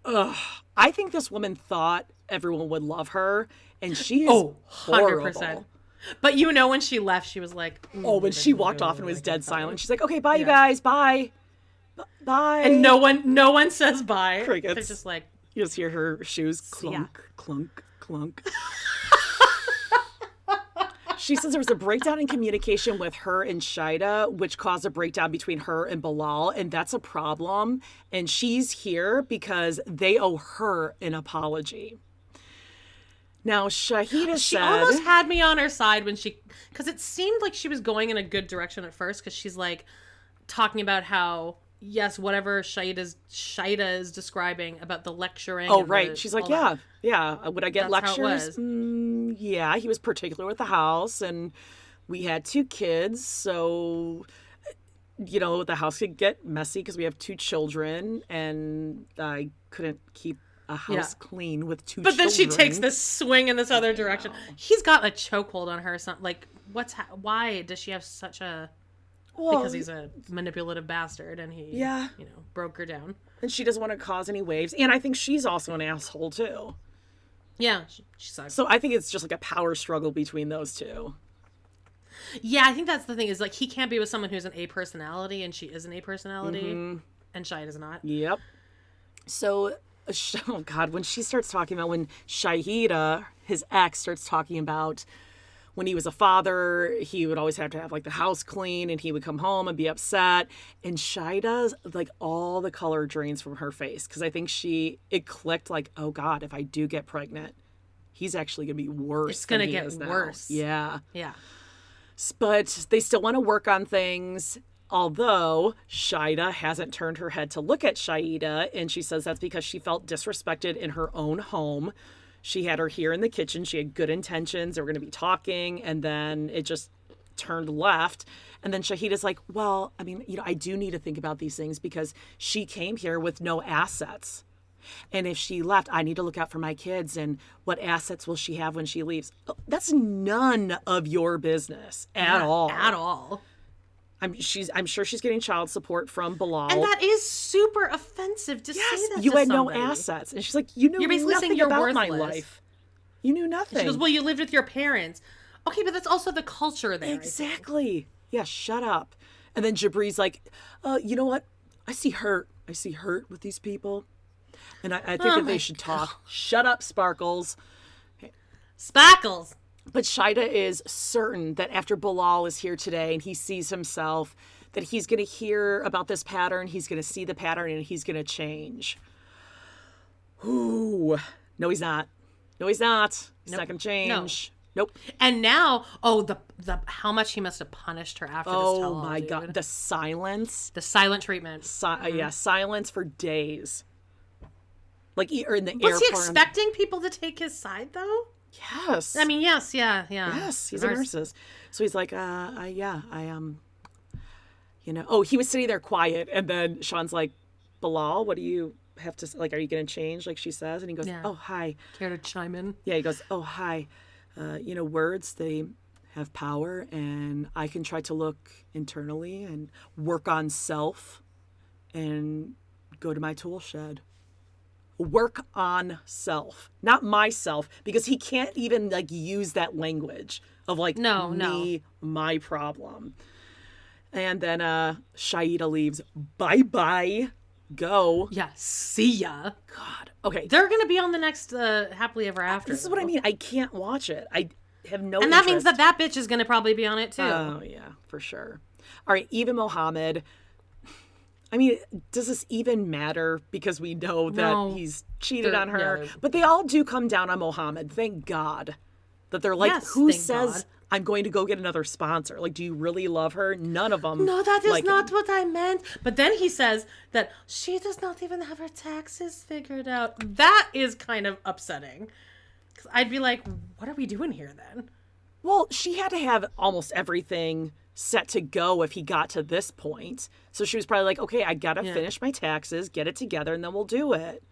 Ugh. I think this woman thought everyone would love her, and she is horrible. 100%. But you know when she left, she was like... when she walked off and was dead silent, she's like, okay, bye, you guys, bye. Bye. And no one says bye. Crickets. They're just like... You just hear her shoes clunk, clunk, clunk. She says there was a breakdown in communication with her and Shida, which caused a breakdown between her and Bilal, and that's a problem. And she's here because they owe her an apology. Now, Shahida said... She almost had me on her side when she... Because it seemed like she was going in a good direction at first, because she's like talking about how... Yes, whatever Shida is describing about the lecturing. Oh, right. She's like, yeah. Would I get That's lectures? how it was. Yeah, he was particular with the house, and we had 2 kids, so, you know, the house could get messy because we have 2 children, and I couldn't keep a house clean with 2 children. But then she takes this swing in this other direction. He's got a chokehold on her. Something like, why does she have such a... Well, because he's a manipulative bastard and he, broke her down. And she doesn't want to cause any waves. And I think she's also an asshole, too. Yeah, she sucks. So I think it's just like a power struggle between those 2. Yeah, I think that's the thing is like he can't be with someone who's an A personality and she is an A personality and Shahida's not. Yep. So, oh God, when she starts talking about when Shahida, his ex, starts talking about when he was a father, he would always have to have like the house clean and he would come home and be upset. And Shahida's like all the color drains from her face because I think it clicked like, oh God, if I do get pregnant, he's actually going to be worse. It's going to get worse. Yeah. Yeah. But they still want to work on things. Although Shahida hasn't turned her head to look at Shahida, and she says that's because she felt disrespected in her own home. She had her here in the kitchen. She had good intentions. They were going to be talking, and then it just turned left. And then Shahida's like, well, I mean, I do need to think about these things because she came here with no assets. And if she left, I need to look out for my kids. And what assets will she have when she leaves? That's none of your business at all. At all. I'm sure she's getting child support from Bilal. And that is super offensive to say that you to had somebody. no assets. And she's like, you knew You're basically nothing saying you're about worthless. my life. You knew nothing. She goes, well, you lived with your parents. Okay, but that's also the culture there. Exactly. Yeah, shut up. And then Jibri's like, you know what? I see hurt. I see hurt with these people. And I think that they should talk. Shut up, Sparkles. SPAHKLE. But Shahida is certain that after Bilal is here today and he sees himself, that he's going to hear about this pattern, he's going to see the pattern, and he's going to change. Ooh. No, he's not. No, he's not. He's not going to change. Nope. And now, the how much he must have punished her after this tell-all. Oh my dude. God. The silence. The silent treatment. Yeah, silence for days. Like, or in the airport. Was he expecting people to take his side, though? Yes. I mean, yes, yeah. Yes, he's a narcissist. So he's like, he was sitting there quiet, and then Sean's like, Bilal, what do you have to, like, are you going to change, like she says? And he goes, oh, hi. Care to chime in? Yeah, he goes, oh, hi. Words, they have power, and I can try to look internally and work on self and go to my tool shed. Work on self, not myself, because he can't even like use that language of like me, my problem. And then Shahida leaves. Bye. Go. Yeah, see ya. God. Okay. They're going to be on the next Happily Ever After. This is what I mean. I can't watch it. I have no And interest. that means that bitch is going to probably be on it too. Oh, yeah, for sure. All right, Eva Mohammed. I mean, does this even matter? Because we know that he's cheated on her. Yeah, but they all do come down on Mohammed. Thank God. That they're like, who says I'm going to go get another sponsor? Like, do you really love her? None of them. No, that is not what I meant. But then he says that she does not even have her taxes figured out. That is kind of upsetting. Because I'd be like, what are we doing here then? Well, she had to have almost everything set to go if he got to this point. So she was probably like, okay, I got to finish my taxes, get it together, and then we'll do it.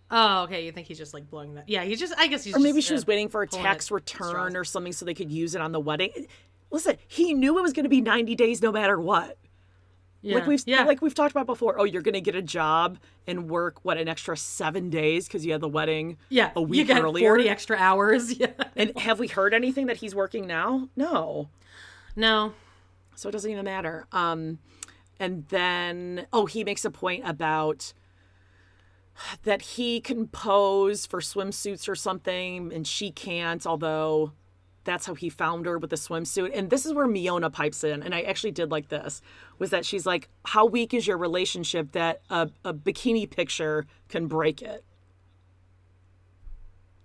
Oh, okay. You think he's just like blowing that? Yeah, I guess he's Or maybe she was waiting for a tax return or something so they could use it on the wedding. Listen, he knew it was going to be 90 days no matter what. Yeah. Like we've talked about before. Oh, you're going to get a job and work, an extra 7 days because you had the wedding a week earlier? You get 40 extra hours. Yeah. And have we heard anything that he's working now? No. So it doesn't even matter. And then, he makes a point about that he can pose for swimsuits or something and she can't, although that's how he found her with the swimsuit. And this is where Miona pipes in. And I actually did like this, was that she's like, how weak is your relationship that a bikini picture can break it?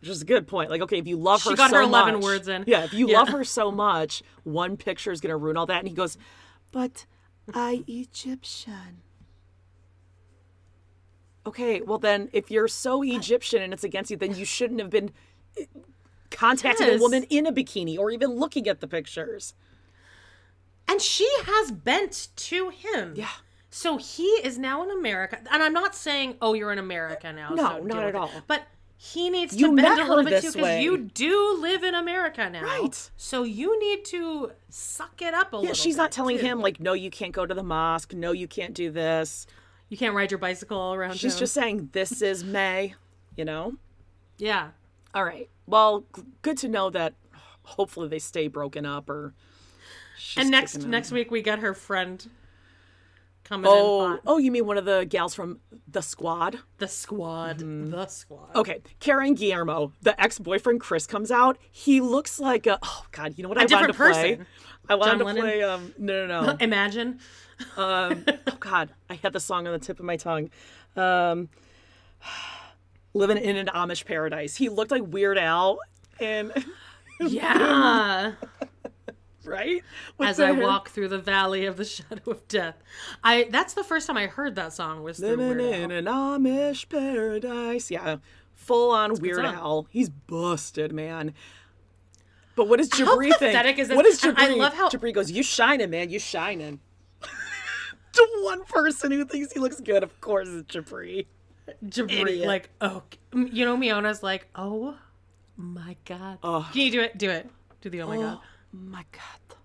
Which is a good point. Like, okay, if you love her so much. She got her 11 words in. Yeah, if you love her so much, one picture is going to ruin all that. And he goes, but I Egyptian. Okay, well then, if you're so Egyptian and it's against you, then you shouldn't have been contacting a woman in a bikini or even looking at the pictures. And she has bent to him. Yeah. So he is now in America. And I'm not saying, you're in America now. No, not at all. But he needs to bend a little bit too, because you do live in America now. Right. So you need to suck it up a little bit. Yeah, she's not telling him, like, no, you can't go to the mosque. No, you can't do this. You can't ride your bicycle around She's town. just saying, this is May, Yeah. All right. Well, good to know that hopefully they stay broken up or She's And kicking next it. week we get her friend coming in hot. Oh, you mean one of the gals from the squad? The squad. Mm-hmm. The squad. Okay, Karen Guillermo, the ex-boyfriend Chris comes out. He looks like oh god, you know what I wanted different to play? person. I wanted John to Lennon? play no. Imagine. Oh god, I had the song on the tip of my tongue. Living in an Amish paradise. He looked like Weird Al and Yeah. right? With As the I hair. walk through the valley of the shadow of death. That's the first time I heard that song was through Living Weird in Al. an Amish paradise. Yeah. Full on Weird song. Al. He's busted, man. But what does Jibri think? pathetic is this? What does Jibri? I love how- Jibri goes, "You shining, man. You shining." To one person who thinks he looks good, of course, is Jibri. Jibri, Idiot. like, oh, you know, Miona's like, oh my god. Oh. Can you do it? Do it. Do the oh my god. My God.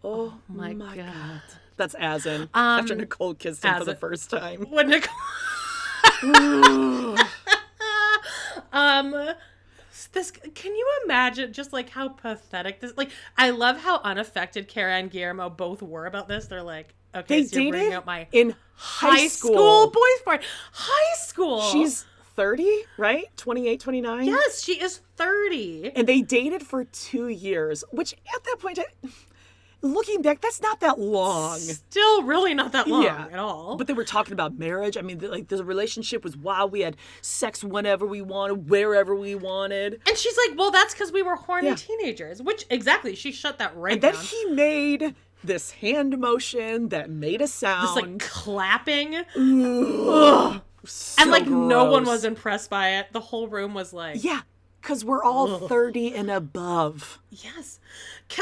Oh my my God. God. That's Asin. After Nicole kissed him for the Asin. first time. What Nicole? This, can you imagine just like how pathetic this, like, I love how unaffected Kara and Guillermo both were about this. They're like, okay, They so you're bringing dated out my in high school boyfriend. High school. She's 30, right? 28, 29? yes, she is 30. And they dated for 2 years, which at that point, looking back, that's not that long. Still really not that long Yeah. at all. But they were talking about marriage. I mean, the relationship was wild. We had sex whenever we wanted, wherever we wanted. And she's like, well, that's because we were horny Yeah. teenagers. Which, exactly, she shut that right And down. then he made this hand motion that made a sound. This, like, clapping. Ugh. So And, like, no one gross. was impressed by it. The whole room was like, Yeah, because we're all 30 and above. yes.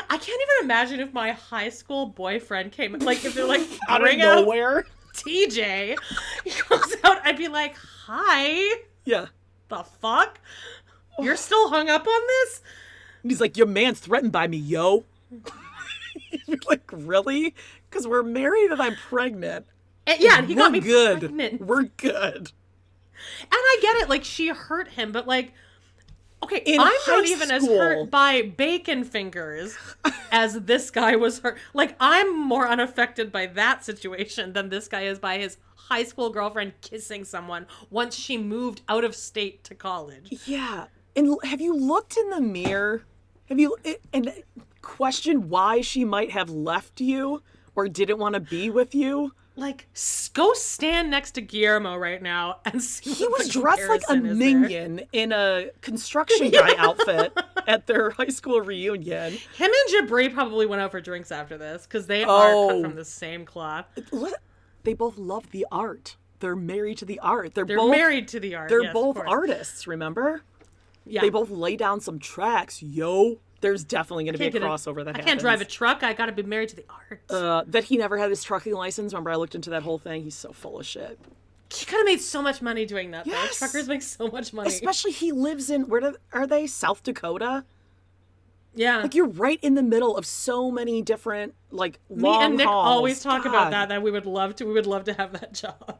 I can't even imagine if my high school boyfriend came, like, if they're like, Out of bring out nowhere. TJ. He comes out, I'd be like, hi, Yeah. the fuck? You're still hung up on this? And he's like, your man's threatened by me, yo. You're like, really? Because we're married and I'm pregnant. And, yeah, and he got me We're good. pregnant. We're good. And I get it, like, she hurt him, but, like, okay, In I'm high not even as school. hurt by bacon fingers as this guy was hurt. Like, I'm more unaffected by that situation than this guy is by his high school girlfriend kissing someone once she moved out of state to college. Yeah. And have you looked in the mirror? Have you and questioned why she might have left you or didn't want to be with you? Like, go stand next to Guillermo right now and see He what was the dressed like a comparison is there. minion in a construction guy outfit at their high school reunion. Him and Jibri probably went out for drinks after this because they are cut Oh. from the same cloth. They both love the art. They're married to the art. They're They're both married to the art. They're yes, of both course. artists, remember? Yeah. They both lay down some tracks, yo. There's definitely going to be a Can't get crossover that I happens. can't drive a truck. I gotta be married to the art. That he never had his trucking license. Remember, I looked into that whole thing. He's so full of shit. He could have made so much money doing that. Yes. Though. Truckers make so much money. Especially he lives in, are they? South Dakota? yeah. Like, you're right in the middle of so many different, like, Me long and Nick hauls. always talk about God. that. We would love to have that job.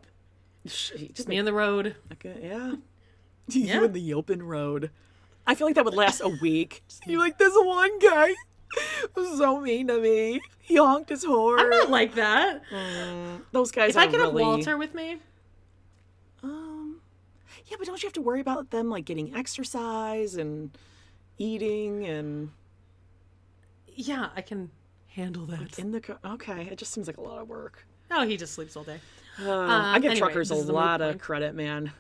Just Me on the road. yeah. Yeah. You in the open road. I feel like that would last a week. You're like, this one guy was so mean to me. He honked his horn. I'm not like that. Those guys If are I could have really... Walter with me, Yeah, but don't you have to worry about them, like, getting exercise and eating and yeah, I can handle that. in the... Okay, it just seems like a lot of work. Oh, he just sleeps all day. I give anyway, truckers a this is a moot lot of point. credit, man.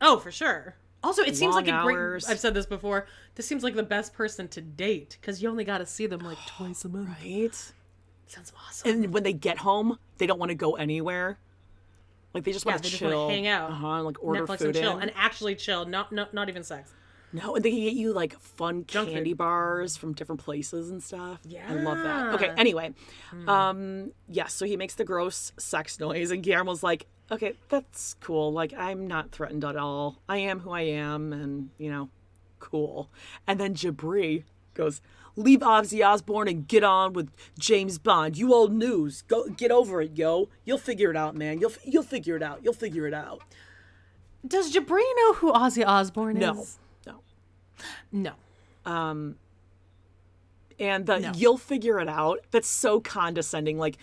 Oh, for sure. Also, it seems Long like a hours. great. I've said this before. This seems like the best person to date because you only got to see them like twice a month. Right? Sounds awesome. And when they get home, they don't want to go anywhere. Like, they just Yeah, want they to just chill. want to hang out, And, like, order Netflix food and chill, in. and actually chill. Not even sex. No, and they can get you, like, fun Junk candy food. bars from different places and stuff. I love that. Yeah. Okay, anyway. Yes, so he makes the gross sex noise, and Guillermo's like, okay, that's cool. Like, I'm not threatened at all. I am who I am, and, you know, cool. And then Jibri goes, leave Ozzy Osbourne and get on with James Bond. You old news. Go get over it, yo. You'll figure it out, man. You'll figure it out. You'll figure it out. Does Jibri know who Ozzy Osbourne No. is? No. And And you'll figure it out. That's so condescending. Like,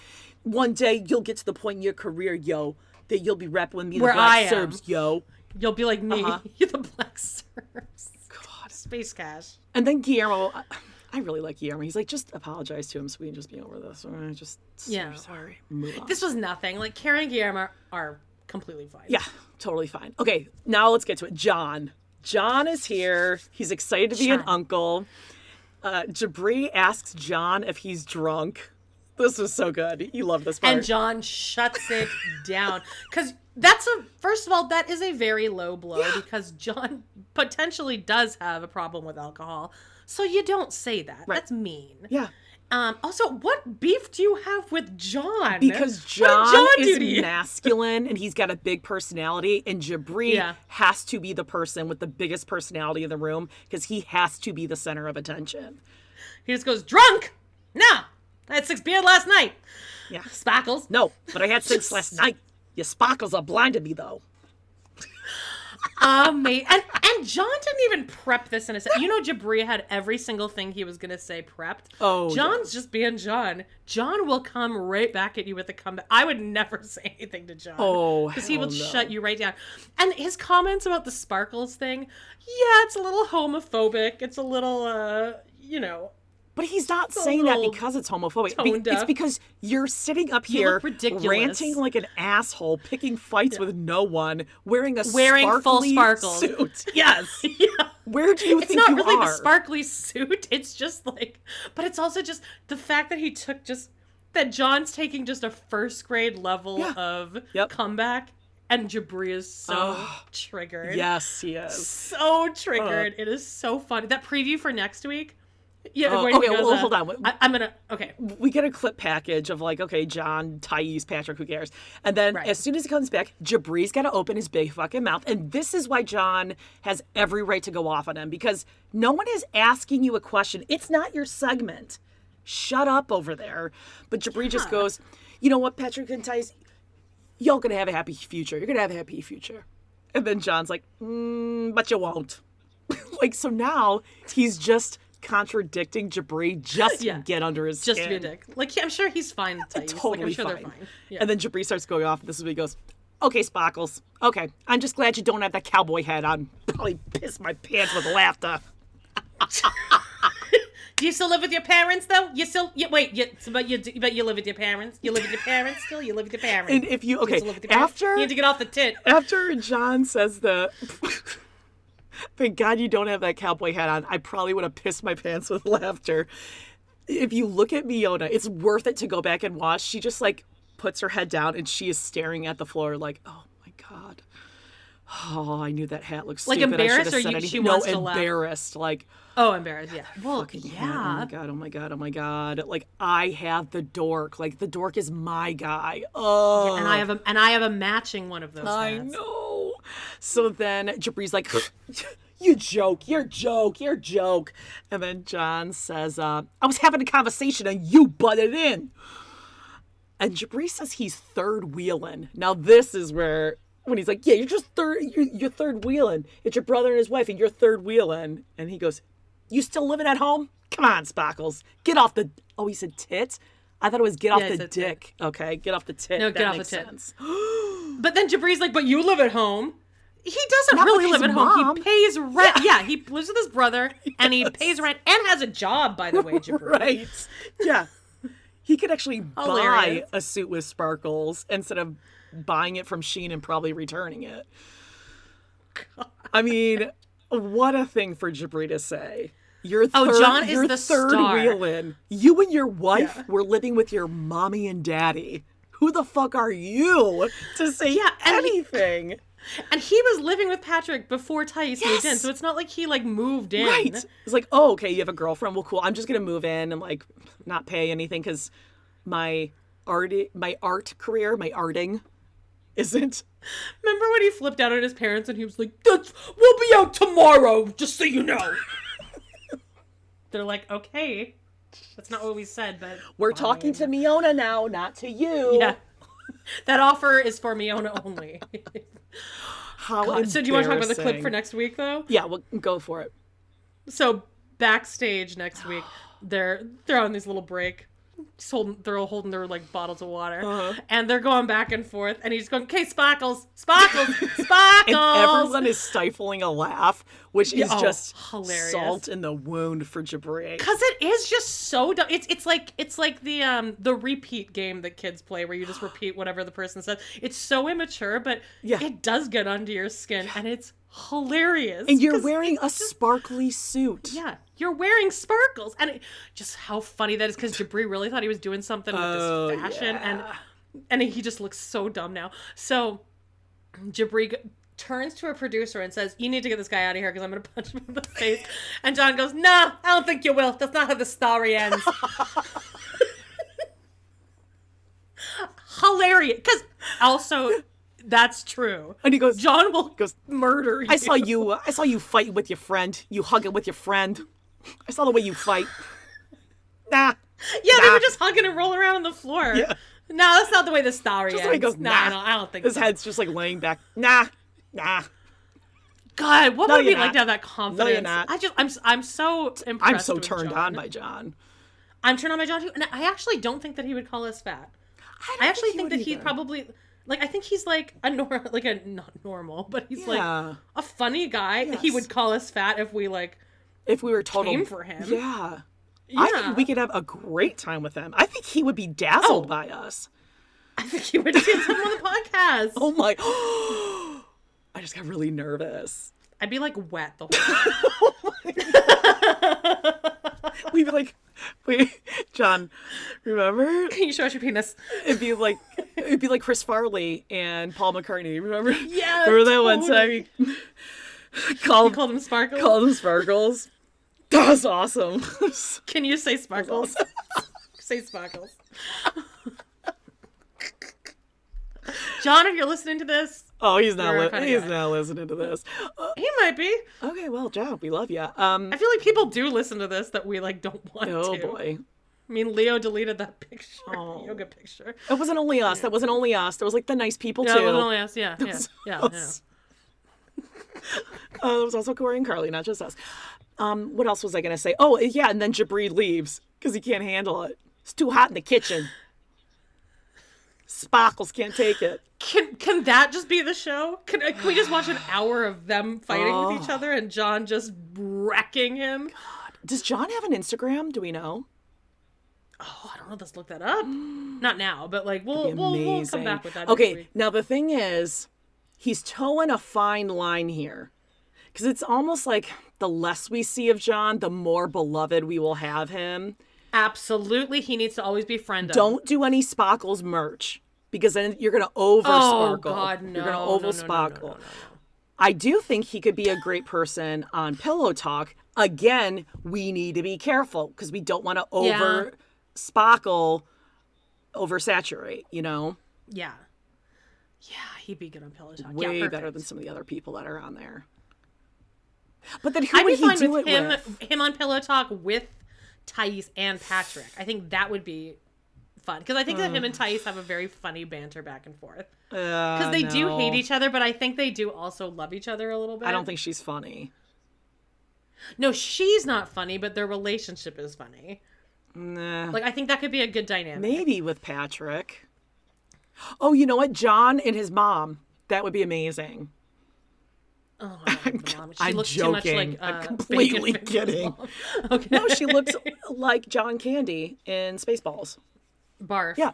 one day you'll get to the point in your career, yo, that you'll be rapping with me, the Black Serbs, yo. You'll be like me. You're the Black Serbs. God. Space Cash. And then Guillermo, I really like Guillermo. He's like, just apologize to him so we can just be over this. Sorry. Move on. This was nothing. Like, Karen and Guillermo are completely fine. Yeah, totally fine. Okay, now let's get to it. John is here. He's excited to be an uncle. Jibri asks John if he's drunk. This was so good. You love this part. And John shuts it down. Because first of all, that is a very low blow because John potentially does have a problem with alcohol. So you don't say that. Right. That's mean. Yeah. Also, what beef do you have with John? Because John is masculine and he's got a big personality, and Jibri has to be the person with the biggest personality in the room because he has to be the center of attention. He just goes, drunk? No. I had 6 beers last night. Yeah. Sparkles? No, but I had 6 last night. Your sparkles are blinded me, though. Mate. And John didn't even prep this in a sense. You know, Jibri had every single thing he was going to say prepped. Oh, John's just being John. John will come right back at you with a comeback. I would never say anything to John. Oh, because he will shut you right down. And his comments about the sparkles thing, yeah, it's a little homophobic. It's a little, But he's not saying that because it's homophobic. It's because you're sitting up here ranting like an asshole, picking fights with no one, wearing full sparkles suit. Yes. Yeah. Where do you think you are? It's not really the sparkly suit. It's just like, but it's also just the fact that he took that John's taking just a first grade level of comeback. And Jibri is so triggered. Yes, he is. So triggered. It is so funny. That preview for next week. Yeah. Okay. Well, hold on. I'm gonna. Okay. We get a clip package of like, okay, John, Thais, Patrick, who cares? And then as soon as he comes back, Jibri's got to open his big fucking mouth, and this is why John has every right to go off on him because no one is asking you a question. It's not your segment. Shut up over there. But Jibri just goes, you know what, Patrick and Thais, y'all gonna have a happy future. You're gonna have a happy future. And then John's like, but you won't. Like, so now he's just contradicting Jibri just to get under his skin. Just to be a dick. Like, I'm sure he's fine. Totally I'm sure fine. They're fine. Yeah. And then Jibri starts going off. This is when he goes, okay, Sparkles. Okay, I'm just glad you don't have that cowboy hat on. Probably piss my pants with laughter. Do you still live with your parents, though? But you live with your parents? You live with your parents still? You live with your parents? And if you, okay, you need to get off the tit. After John says thank God you don't have that cowboy hat on, I probably would have pissed my pants with laughter. If you look at Miona, it's worth it to go back and watch. She just like puts her head down and she is staring at the floor like, oh my God. Oh, I knew that hat looked stupid. Like embarrassed, or she wants to laugh? Embarrassed. Like, oh, embarrassed. Yeah. Well, yeah. Oh my God. Like, I have the dork. Like, the dork is my guy. Oh. Yeah, and I have a matching one of those. I know. So then Jibri's like, you joke. And then John says, I was having a conversation and you butted in. And Jibri says he's third wheeling. Now this is where. When he's like, yeah, you're third wheeling. It's your brother and his wife, and you're third wheeling. And he goes, you still living at home? Come on, Sparkles. Get off the. Oh, he said tit? I thought it was get off the dick. Tit. Okay, get off the tit. No, that get off makes the tit. Sense. But then Jibri's like, but you live at home. He doesn't Not really with live his at home. mom. He pays rent. Yeah, he lives with his brother, and he pays rent and has a job, by the way, Jibri. Right. Yeah. He could actually Hilarious. buy a suit with sparkles instead of buying it from Shein and probably returning it. God. I mean, what a thing for Jibri to say. John is the third star. wheeling. You and your wife were living with your mommy and daddy. Who the fuck are you to say anything? And he was living with Patrick before Thais moved in, so it's not like he like moved in. Right. It's like, oh, okay, you have a girlfriend. Well, cool. I'm just gonna move in and like not pay anything because my arting isn't. Remember when he flipped out at his parents and he was like, we'll be out tomorrow, just so you know. They're like, okay. That's not what we said, but we're talking to Miona now, not to you. Yeah. That offer is for Miona only. How so do you want to talk about the clip for next week, though? Yeah, well, go for it. So backstage next week, they're on these little break. They're all holding their like bottles of water, and they're going back and forth, and he's going, "Okay, Sparkles, Sparkles, Sparkles." And everyone is stifling a laugh, which is just hilarious. Salt in the wound for Jibri. Because it is just so dumb. It's like the repeat game that kids play where you just repeat whatever the person says. It's so immature, but it does get under your skin, and it's hilarious. And you're wearing a sparkly suit. Yeah, you're wearing sparkles, and just how funny that is, because Jibri really thought he was doing something with this fashion, and he just looks so dumb now. So Jibri turns to a producer and says, "You need to get this guy out of here because I'm going to punch him in the face." And John goes, "No, I don't think you will. That's not how the story ends." Hilarious, because also that's true. And he goes, John will murder you. I saw you fight with your friend. You hug it with your friend. I saw the way you fight. Nah. Yeah, they were just hugging and rolling around on the floor. Yeah. No, that's not the way the story ends. He goes, No, nah. I don't think His so. head's just like laying back. Nah. God, what would it be you're like not. to have that confidence? No, you're not. I'm so impressed. I'm so with turned John. on by John. I'm turned on by John too, and I actually don't think that he would call us fat. I actually think that he'd probably I think he's like a not normal, but he's like a funny guy. Yes. He would call us fat if we were total came for him. Yeah. I think we could have a great time with him. I think he would be dazzled by us. I think he would see someone on the podcast. Oh my! I just got really nervous. I'd be like wet the whole time. We'd be like, wait, John, remember? Can you show us your penis? It'd be like Chris Farley and Paul McCartney. Remember? Yeah. Remember that one time he called him Sparkles? Called him Sparkles. That was awesome. Can you say Sparkles? Say Sparkles. John, if you're listening to this. Oh, he's not listening to this. He might be. Okay, well, John, we love you. I feel like people do listen to this that we don't want to. Oh boy. I mean, Leo deleted that picture, yoga picture. It wasn't only us. That wasn't only us. There was the nice people too. Yeah, it wasn't only us. Yeah. There was also Corey and Carly, not just us. What else was I going to say? Oh, yeah, and then Jibri leaves because he can't handle it. It's too hot in the kitchen. Sparkles can't take it. Can that just be the show? Can we just watch an hour of them fighting with each other and John just wrecking him? God. Does John have an Instagram? Do we know? Oh, I don't know. Let's look that up. Not now, but we'll come back with that. Okay, now the thing is, he's towing a fine line here. Because it's almost like the less we see of John, the more beloved we will have him. Absolutely. He needs to always be friend of. Don't do any Sparkles merch. Because then you're going to over-sparkle. Oh, God, no. You're going to over-sparkle. No. I do think he could be a great person on Pillow Talk. Again, we need to be careful because we don't want to over-sparkle, oversaturate, Yeah. Yeah, he'd be good on Pillow Talk. Way yeah, better than some of the other people that are on there. But then who would he do it with? Him on Pillow Talk with Thais and Patrick. I think that would be fun because I think that him and Thais have a very funny banter back and forth because they do hate each other, but I think they do also love each other a little bit. I don't think she's funny. No, she's not funny, but their relationship is funny. Nah. I think that could be a good dynamic. Maybe with Patrick. Oh, you know what? John and his mom. That would be amazing. Oh, I like the mom. She I'm looks joking. too much like I'm completely Bacon kidding. Okay. No, she looks like John Candy in Spaceballs. Barf. Yeah.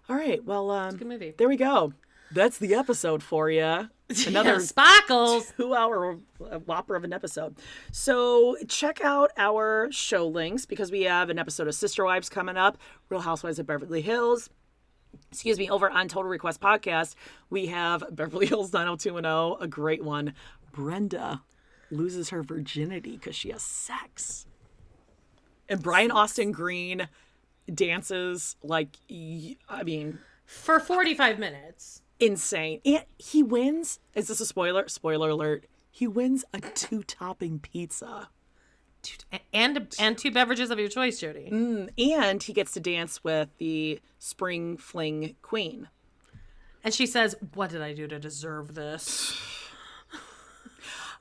All right. Well, it's a good movie. There we go. That's the episode for you. Another Sparkles 2-hour whopper of an episode. So check out our show links because we have an episode of Sister Wives coming up, Real Housewives of Beverly Hills. Over on Total Request Podcast, we have Beverly Hills 90210, a great one. Brenda loses her virginity because she has sex. And Brian Austin Green dances for 45 minutes. Insane. And he wins. Is this a spoiler? Spoiler alert. He wins a 2-topping pizza. And 2 beverages of your choice, Jody. And he gets to dance with the Spring Fling Queen. And she says, "What did I do to deserve this?"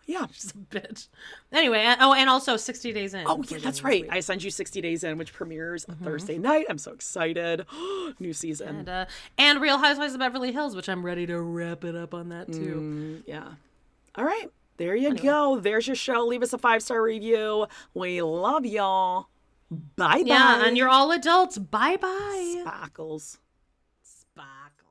Yeah. She's a bitch. Anyway, and also 60 Days In. Oh, yeah, that's right. I send you 60 Days In, which premieres Thursday night. I'm so excited. New season. And Real Housewives of Beverly Hills, which I'm ready to wrap it up on that too. Yeah. All right. There you go. There's your show. Leave us a 5-star review. We love y'all. Bye-bye. Yeah, and you're all adults. Bye-bye. Sparkles. Sparkle.